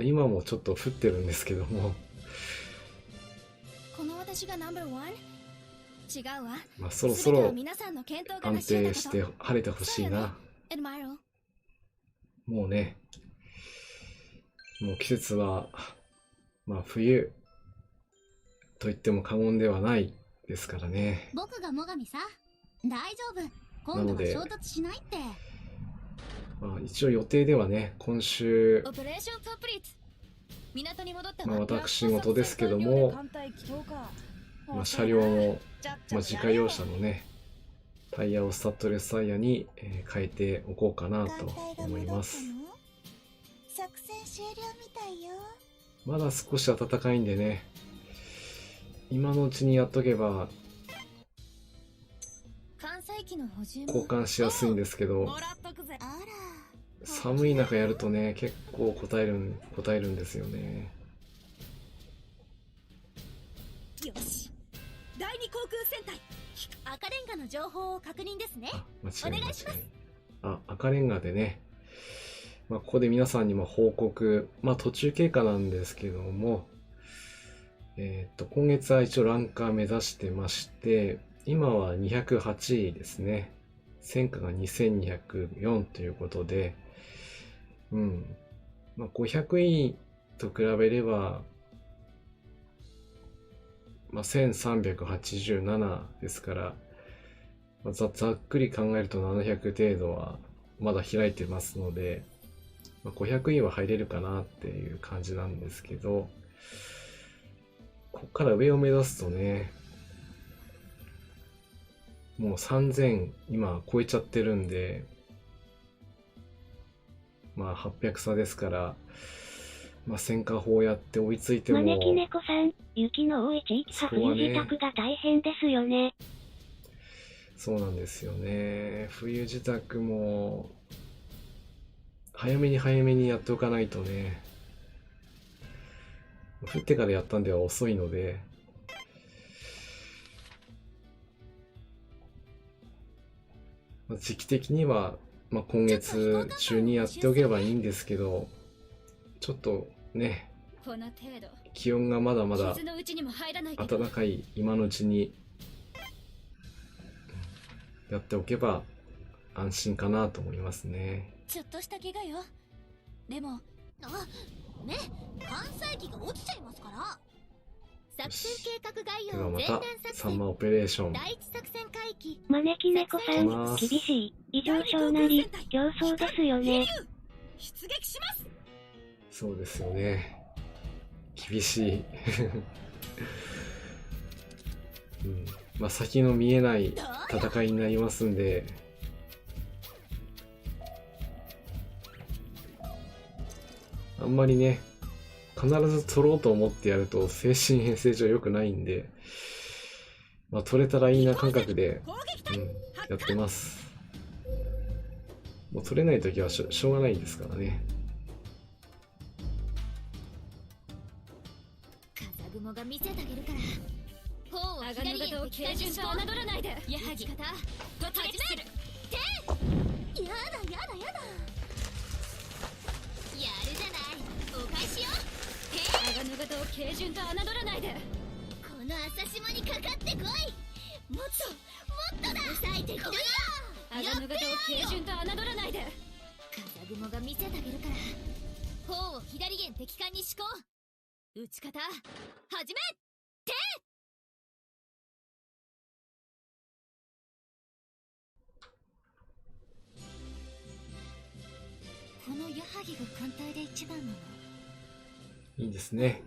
今もちょっと降ってるんですけども、この私がナンバーワン？違うわ。そろそ全てはろ皆さんの健闘が安成し得定してたこと。晴れてほしいな。エドマイロ。もうね、もう季節は、冬と言っても過言ではないですからね。僕が最上さ。大丈夫。今度は衝突しないって。一応予定ではね、今週、オペレーションコンプリート。港に戻った私事ですけども、車両の、自家用車のね、タイヤをスタッドレスタイヤに、変えておこうかなと思います。作戦終了みたいよ。まだ少し暖かいんでね、今のうちにやっとけば関西機の補充も。交換しやすいんですけど、もらっとくぜ。あら。寒い中やるとね、結構答えるんですよね。よし。第二航空戦隊。赤レンガの情報を確認ですね。間違いお願いします。赤レンガでね、ここで皆さんにも報告、途中経過なんですけども、今月は一応ランカー目指してまして、今は208位ですね。戦果が2204ということで、500位と比べれば、1387ですから、ざっくり考えると700程度はまだ開いてますので、500位は入れるかなっていう感じなんですけど、ここから上を目指すとね、もう3000今超えちゃってるんで、まあ800差ですから、まあ戦火砲やって追いついても、招き猫さん、雪の多い地域は冬支度が大変ですよね。そうなんですよね。冬支度も、早めにやっておかないとね、降ってからやったんでは遅いので、時期的には、まあ、今月中にやっておければいいんですけど、ちょっとね、この程度気温がまだまだ傷のうちにも入らないけど。暖かい今のうちにやっておけば安心かなと思いますね。ちょっとした怪我よ。でもね、関西機が落ちちゃいますから。作戦計画概ではま要前段た作戦サンマオペレーション。第一作戦海域。招き猫さん、厳しい、異常症なり、競争ですよね。出撃します。そうですよね。厳しい。うん、まあ先の見えない戦いになりますんで、あんまりね、必ず取ろうと思ってやると精神編成上良くないんで、まあ取れたらいいな感覚で、攻撃隊やってます。もう取れないときはしょうがないんですからね。風雲が見せてあげるから。頬を鋼左への型を軽順と侮らないで。矢作方突撃する。やだやだやだ。やるじゃない。お返しよ。鋼の型を軽順と侮らないで。この朝島にかかってこい。もっともっとだ。うるさい敵だよ。鋼の型を軽順と侮らないで。風雲が見せてあげるから。頬を左舷敵艦に施行。撃ち方始め。この矢作が艦隊で一番なの。いいですね。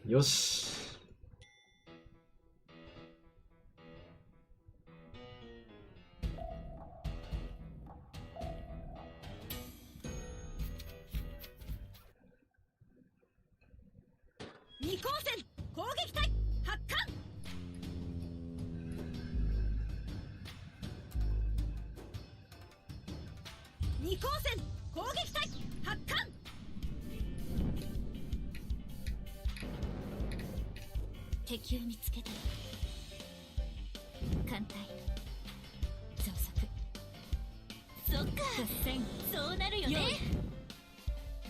よし。二光線攻撃隊発艦。二光線攻撃隊発艦。敵を見つけた。艦隊増速。そっか、そうなるよね。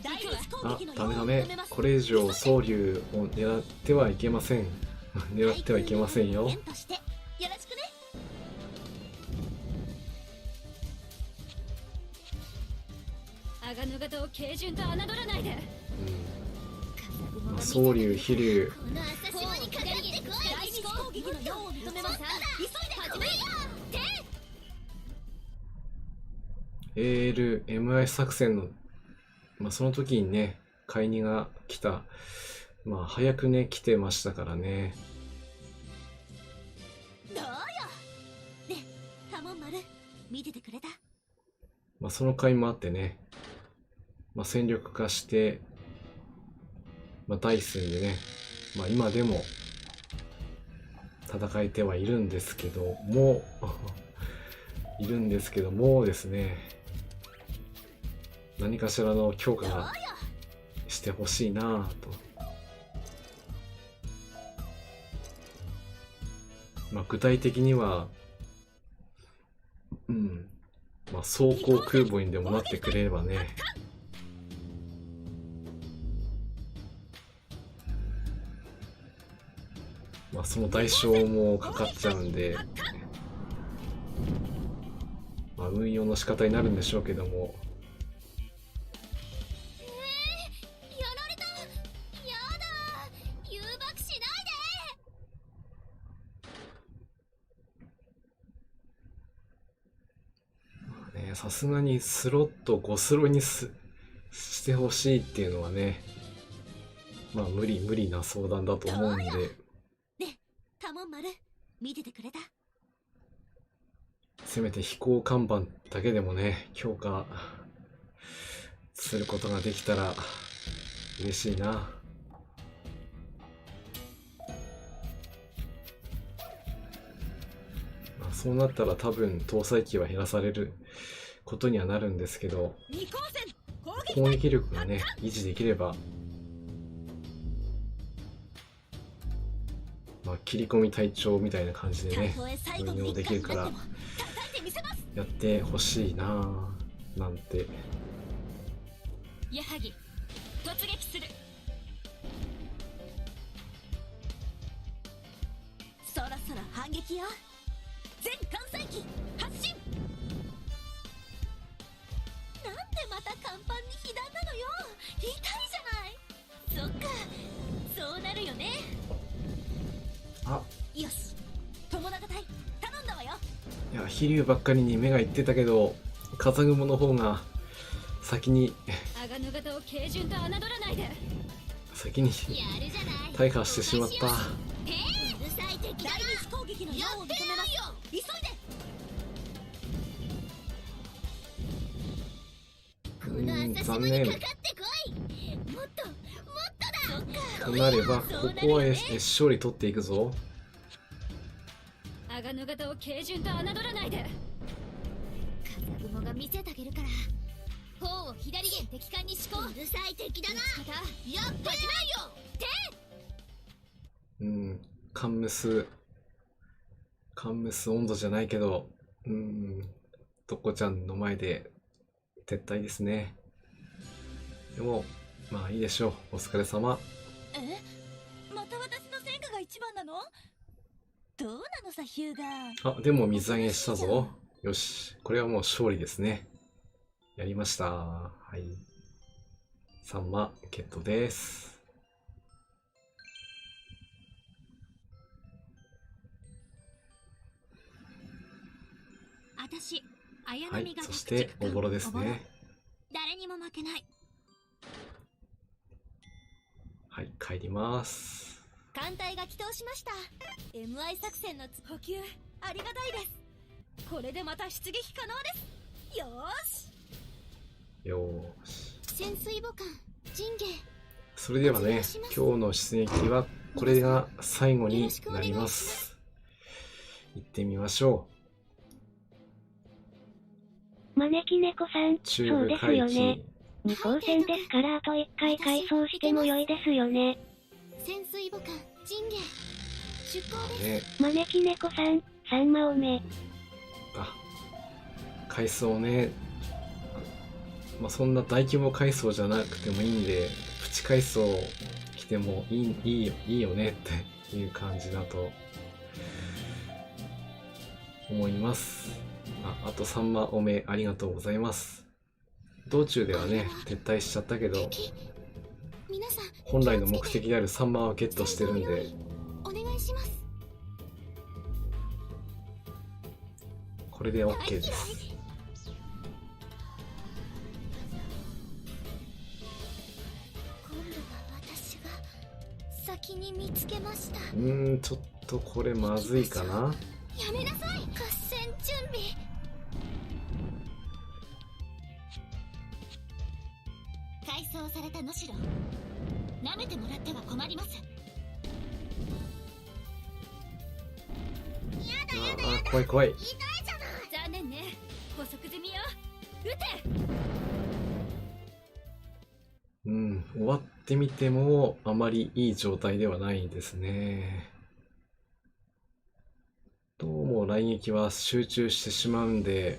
第一攻あ撃の、ダメダメ。これ以上総流を狙ってはいけません。狙ってはいけませんよ。援としてよろしくね。鋼の型を軽順と侮らないで。まあ、総流、飛流、この朝島にかかってこい。第一攻撃の用を認めます。急いで始めよ。AL、MI 作戦の、まあ、その時にね、買い荷が来た。まあ、早くね、来てましたからね。どうよ。ね、カモン丸見ててくれた。まあ、その回もあってね、まあ、戦力化して、まあ、ダイスでね、まあ、今でも戦えてはいるんですけども、いるんですけどもですね、何かしらの強化がしてほしいなぁと。まあ、具体的には、まあ、装甲空母にでもなってくれればね。まあ、その代償もかかっちゃうんで、まあ、運用の仕方になるんでしょうけども、やられた。やだ。誘爆しないで。さすがにスロット5スロにしてほしいっていうのはね、まあ無理な相談だと思うんで、ね、カモン丸見ててくれた。せめて飛行看板だけでもね、強化することができたら嬉しいな。まあ、そうなったら多分搭載機は減らされることにはなるんですけど、二光線攻撃攻撃力がね維持できれば、まあ、切り込み隊長みたいな感じでねたとえ最後運用の一できるから回になっても叩いてみせます。やってほしいななんて。矢作突撃する。そろそろ反撃よ。全艦載機発進。なんでまた甲板に被弾なのよ。痛いじゃない。そっか、そうなるよね。あ、よし、友永隊頼んだわよ。いや飛竜ばっかりに目がいってたけど、風雲の方が先にアガノ型を軽順と侮らないで。先にやるじゃない。大破してしまった。うるさい敵だ第二次攻撃の用を認めます。急いで。この朝島にかかってこい。もっともっとだ。となればここは勝利取っていくぞ。アガノ型を軽順と侮らないで。風雲が見せてあげるから。砲を左舷敵艦に仕込む。うるさい敵だな。やってないよ。カンムス温度じゃないけど、トコちゃんの前で撤退ですね。でもまあいいでしょう。お疲れ様。また私の戦果が一番なの？どうなのさヒューガー。あ、でも水揚げしたぞ。よし、これはもう勝利ですね。やりました。はい。サンマゲットです。私、綾はい、波がそしておぼろですね。誰にも負けない。はい、帰ります。艦隊が起動しました。MI 作戦の補給ありがたいです。これでまた出撃可能です。よーし。よーし。潜水母艦ジンゲ。それではね、今日の出撃はこれが最後になります。行ってみましょ招き猫さん、う。中そうです部海よね。域。二光線ですからあと1回改装しても良いですよね。潜水母艦ジンゲ。出港です。ね、招き猫さん、3マオメ。あ、海藻ね。まあそんな大規模海藻じゃなくてもいいんで、プチ海藻来てもいいよねっていう感じだと思います。あと3マおめありがとうございます。道中ではね、撤退しちゃったけど、皆さん本来の目的である3マをゲットしてるんで、お願いします。これで OK です。今度は私が先に見つけました。ちょっとこれまずいかな。やめなさい。合戦準備。改装された能代、舐めてもらっては困ります。あ、怖い怖い。残念ね。捕捉済みよ。撃て。終わってみてもあまりいい状態ではないですね。どうも雷撃は集中してしまうんで、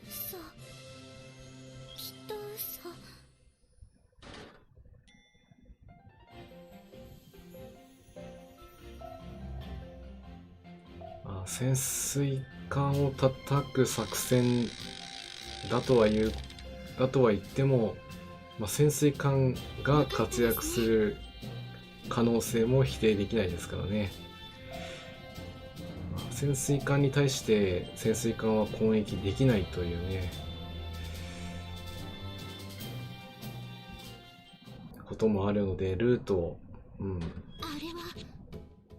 嘘。きっと嘘。潜水艦を叩く作戦だとは言っても、潜水艦が活躍する可能性も否定できないですからね。潜水艦に対して潜水艦は攻撃できないというね、こともあるので、ルートを、あれは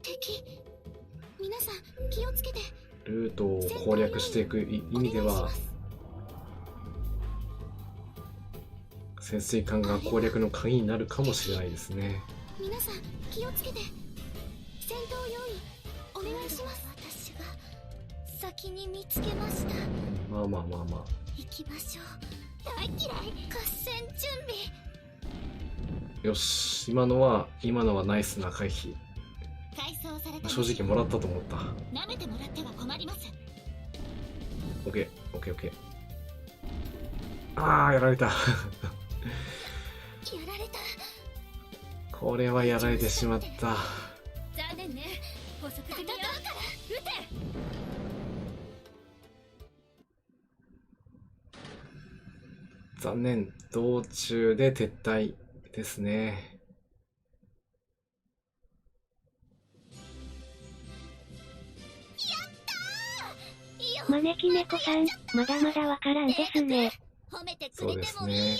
敵。皆さん気をつけて。ルートを攻略していく意味では、潜水艦が攻略の鍵になるかもしれないですね。皆さん気をつけて。戦闘用意お願いします。私が先に見つけました。まあまあまあまあ。行きましょう。大嫌い。合戦準備。よし、今のはナイスな回避。改装された正直もらったと思った。舐めてもらっては困ります。オッケーオッケーオッケー。ああ、やられた。やられた。これはやられてしまった。残念ね。補足的よ。撃て。残念、道中で撤退ですね。招き猫さん、まだまだわからんですね。褒めてくれてもいいよ。イエイ。やっ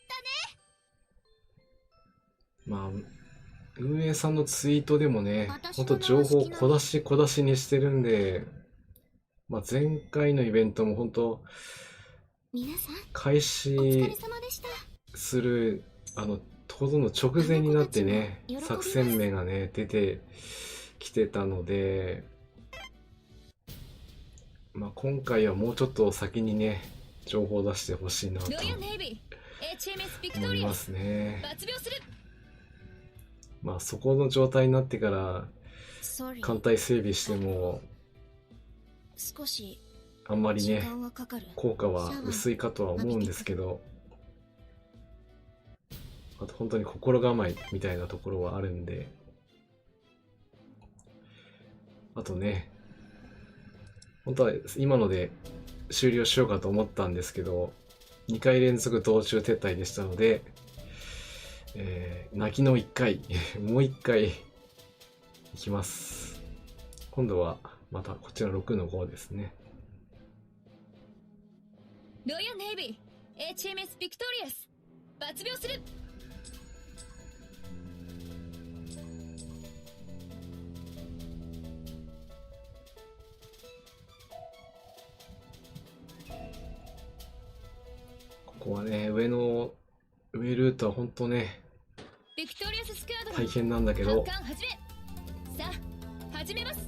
たね。まあ、運営さんのツイートでもね、ほんと私の情報好きな小出し小出しにしてるんで、まあ前回のイベントも本当皆さん開お疲れ始様でした。する、ほとんど直前になってねあの子たちも喜びます作戦名がね、出てきてたので、まあ今回はもうちょっと先にね、情報を出してほしいなとロイヤルネイビー HMS ビクト思いまリアスすね。抜病する。まあそこの状態になってからSorry 艦隊整備しても、少しあんまり時ね、間はかかる。効果は薄いかとは思うんですけど、あと本当に心構えみたいなところはあるんで、あとね、本当は今ので終了しようかと思ったんですけど、2回連続道中撤退でしたので、泣きの1回もう1回いきます。今度はまたこちら6の5ですね。ロイヤルネイビー HMS ビクトリアス抜病する。ここはね、上ルートは本当ね、ビクトリアススクワドロン大変なんだけど、発艦始め。さあ始めます。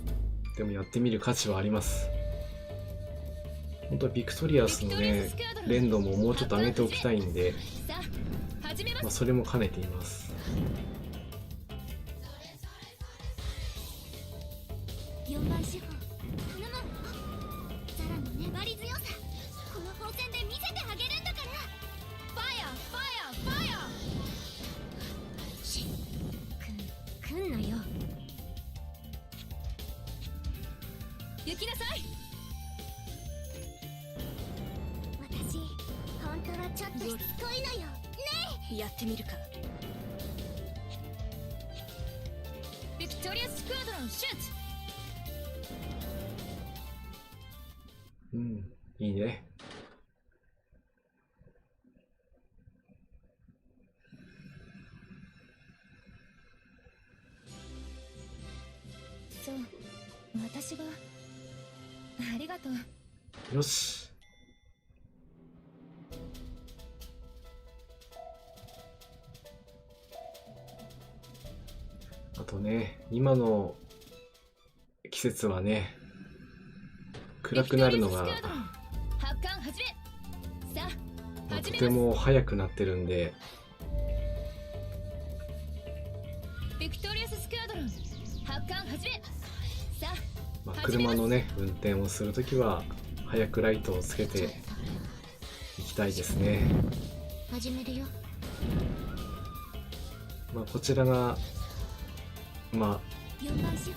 でもやってみる価値はあります。本当はビクトリアスのね、連動ももうちょっと上げておきたいんで、さあ始めます。まあ、それも兼ねています。4番司法頼む。ザラの粘り強さ、この宝剣で見せてあげるんだから。ファイヤーファイヤーファイヤー。来んなよ。行きなさい。私本当はちょっとしつこいのよ。やってみるか。ビクトリアススクワドロンシュート。うん、いいね。そう、私がありがとう。よし。あとね、今の季節はね、暗くなるのが、ビクトリアススクワドロン発艦始め。さあまあと始めます。ても早くなってるんで、ビクトリアススクワドロン発艦始め。さあまあ、車のね、運転をするときは、早くライトをつけていきたいですね。始めるよ。まあ、こちらが、ま4番司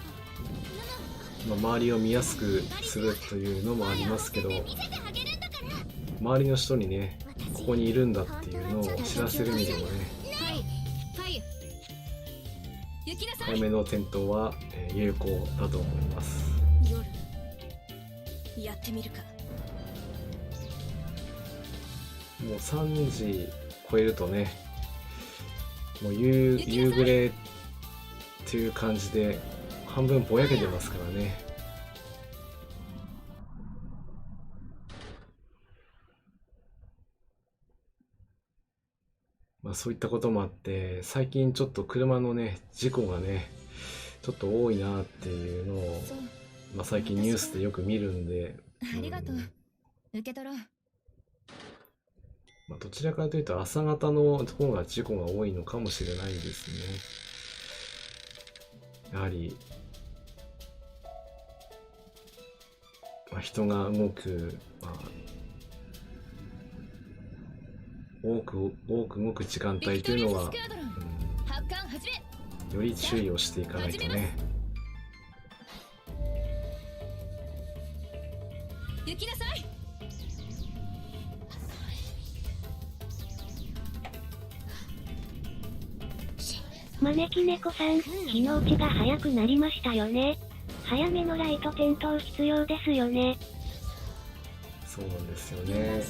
法あ、周りを見やすくするというのもありますけど、見せてあげるんだから。周りの人にね、私ここにいるんだっていうのを知らせる意味でもね、はいはい行きなさい。早めの点灯は有効だと思います。夜やってみるか。もう3時超えるとね、もう夕暮れっていう感じで半分ぼやけてますからね。まあそういったこともあって、最近ちょっと車のね、事故がね、ちょっと多いなっていうのを、そう、まあ最近ニュースでよく見るんで、ありがとう。うん受け取ろう。まあどちらかというと朝方の方が事故が多いのかもしれないですね。やはり、まあ、人が動く、まあ、多く動く時間帯というのは、ビクトリアススクアドロン、発艦始め。より注意をしていかないとね。行きなさい。招き猫さん、日の打ちが早くなりましたよね。早めのライト点灯必要ですよね。そうなんですよね。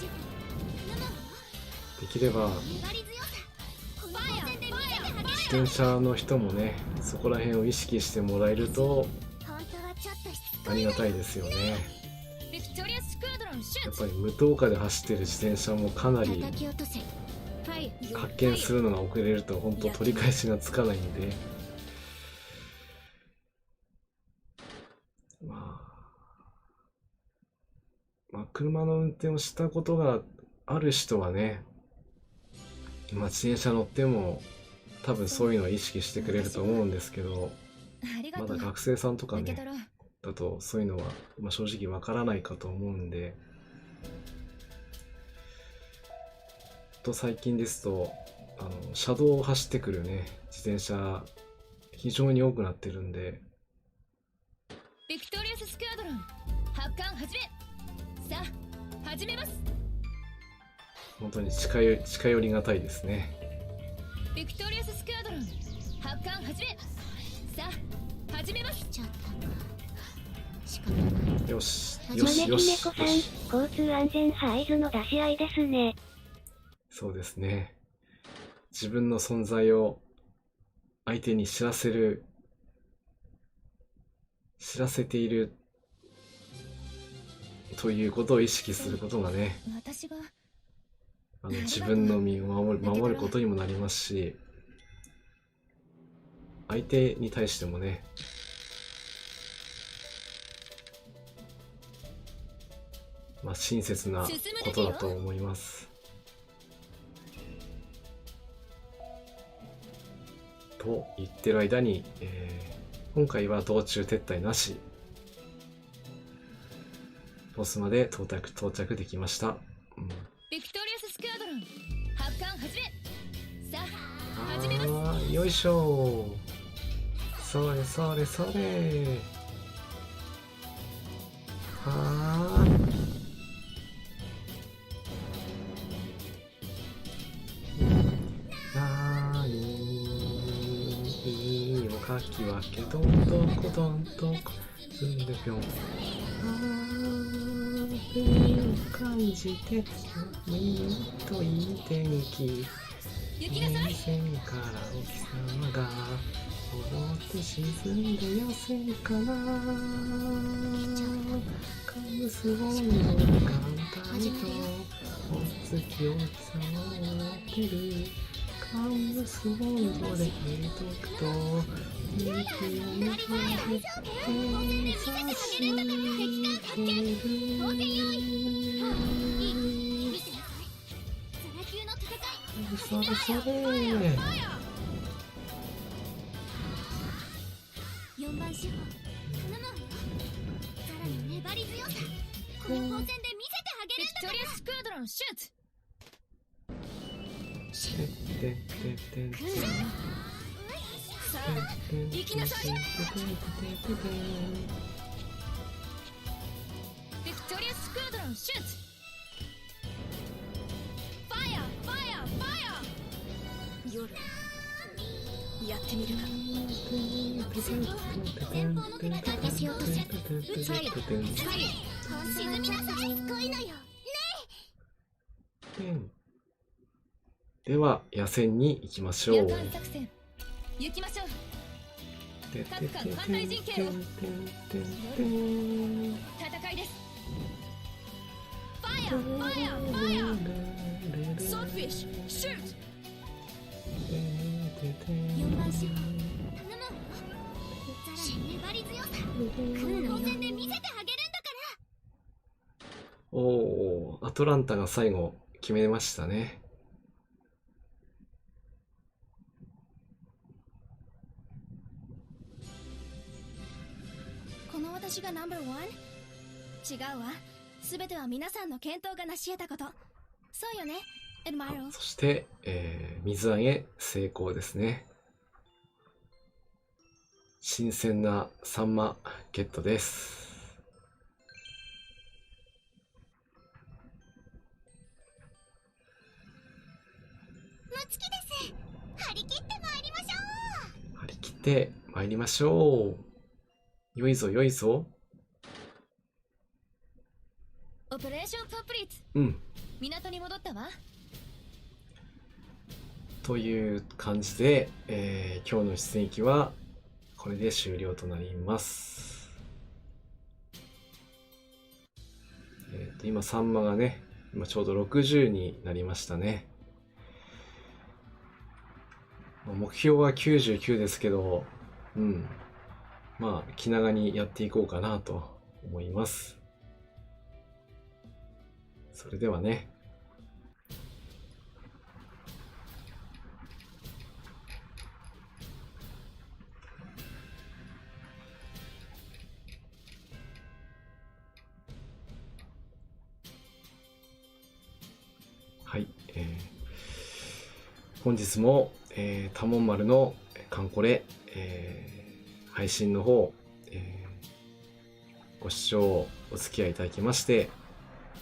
できれば粘り強さこの光線で見せてあげる。自転車の人もね、そこら辺を意識してもらえると本当はちょっとしつこいありがたいですよね。ビクトリアススクアドロン、シュート。やっぱり無灯火で走ってる自転車もかなり叩き落とせ。ファイヤー。発見するのが遅れると本当取り返しがつかないんで、まあ車の運転をしたことがある人はね、まあ自転車乗っても多分そういうのは意識してくれると思うんですけど、まありがとう。だ学生さんとかね受け取ろう。だとそういうのは、まあ、正直わからないかと思うんで、最近ですと車道を走ってくるね自転車非常に多くなってるんで、ビクトリアススクアドロン、発艦始め。さあ、始めます。本当に近寄りがたいですね。ビクトリアススクアドロン、発艦始め。さあ、始めます。ちょっと仕方ない。よしよ招きしよし猫さん、よし、交通安全派合図の出し合いですね。そうですね。自分の存在を相手に知らせているということを意識することがね、私が自分の身を守ることにもなりますし、相手に対してもね、まあ親切なことだと思います。と言ってる間に、今回は道中撤退なし、ボスまで到着できました。ビクトリアススクアドロン、発艦始め。さあ、始めます。よいしょ。それそれそれ。はー。なーにいいおかき分けどんどこどんとこずんでぴょん。感じてといい天気。行きなさい。線からお日様が踊って沈んでよせんかな。カムス温度が簡単とお月をさまってる。カムス温度で入れとくと息を抜けて差してる。それそれ。4番手法頼むわよ。さらに粘り強さこの光線で見せてあげるんだビクトリアススクアドロン、シュート。さあ、行きなさい。ビクトリアススクアドロン、シュート。ファイヤー、ファイヤー、ファイヤー。夜やってみるか。前方の手が竹し落とせファイヤー、ファイヤー。沈みなさい。しつこいのよ。では野戦に行きましょう。夜間作戦行きましょう。各艦反対陣形を。戦いです。ファイヤー、ファイヤー、ファイヤー。ソードフィッシュ、シュート。4番シロ頼むわよ。さらに粘り強さ来るの戦で見せてあげるんだから。おー、アトランタが最後決めましたね。この私がナンバーワン？違うわ。全ては皆さんの健闘が成し得たこと。そうよね、エルマイロ。そして、水揚げ成功ですね。新鮮なサンマゲットです。むつきです。張り切って参りましょう。張り切って参りましょう。よいぞよいぞ。オペレーションコンプリート。うん。港に戻ったわ。という感じで、今日の出撃はこれで終了となります。今サンマがね、今ちょうど60になりましたね。目標は99ですけど、まあ気長にやっていこうかなと思います。それではね。はい、本日も、多聞丸のカンコレ、配信の方、ご視聴お付き合いいただきまして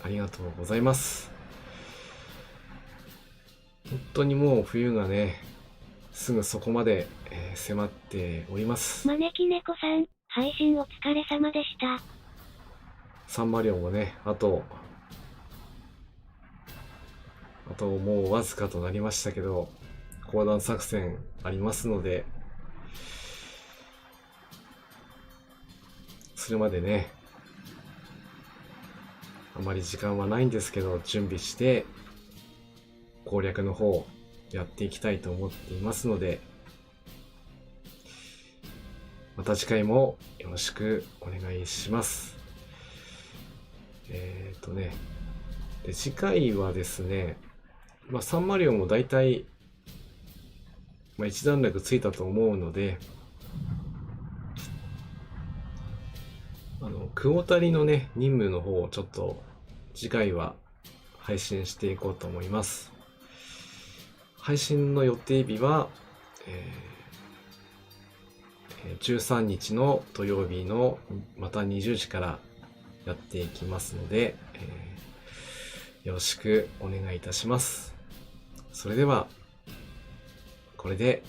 ありがとうございます。本当にもう冬がね、すぐそこまで、迫っております。招き猫さん、配信お疲れ様でした。サンマ漁もね、あともうわずかとなりましたけど、講談作戦ありますので、それまでね、あまり時間はないんですけど、準備して攻略の方やっていきたいと思っていますので、また次回もよろしくお願いします。で次回はですね、サンマリオも大体、一段落ついたと思うので、クオタリのね、任務の方をちょっと次回は配信していこうと思います。配信の予定日は、13日の土曜日のまた20時からやっていきますので、よろしくお願いいたします。それではこれで、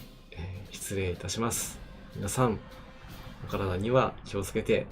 失礼いたします。皆さんお体には気をつけて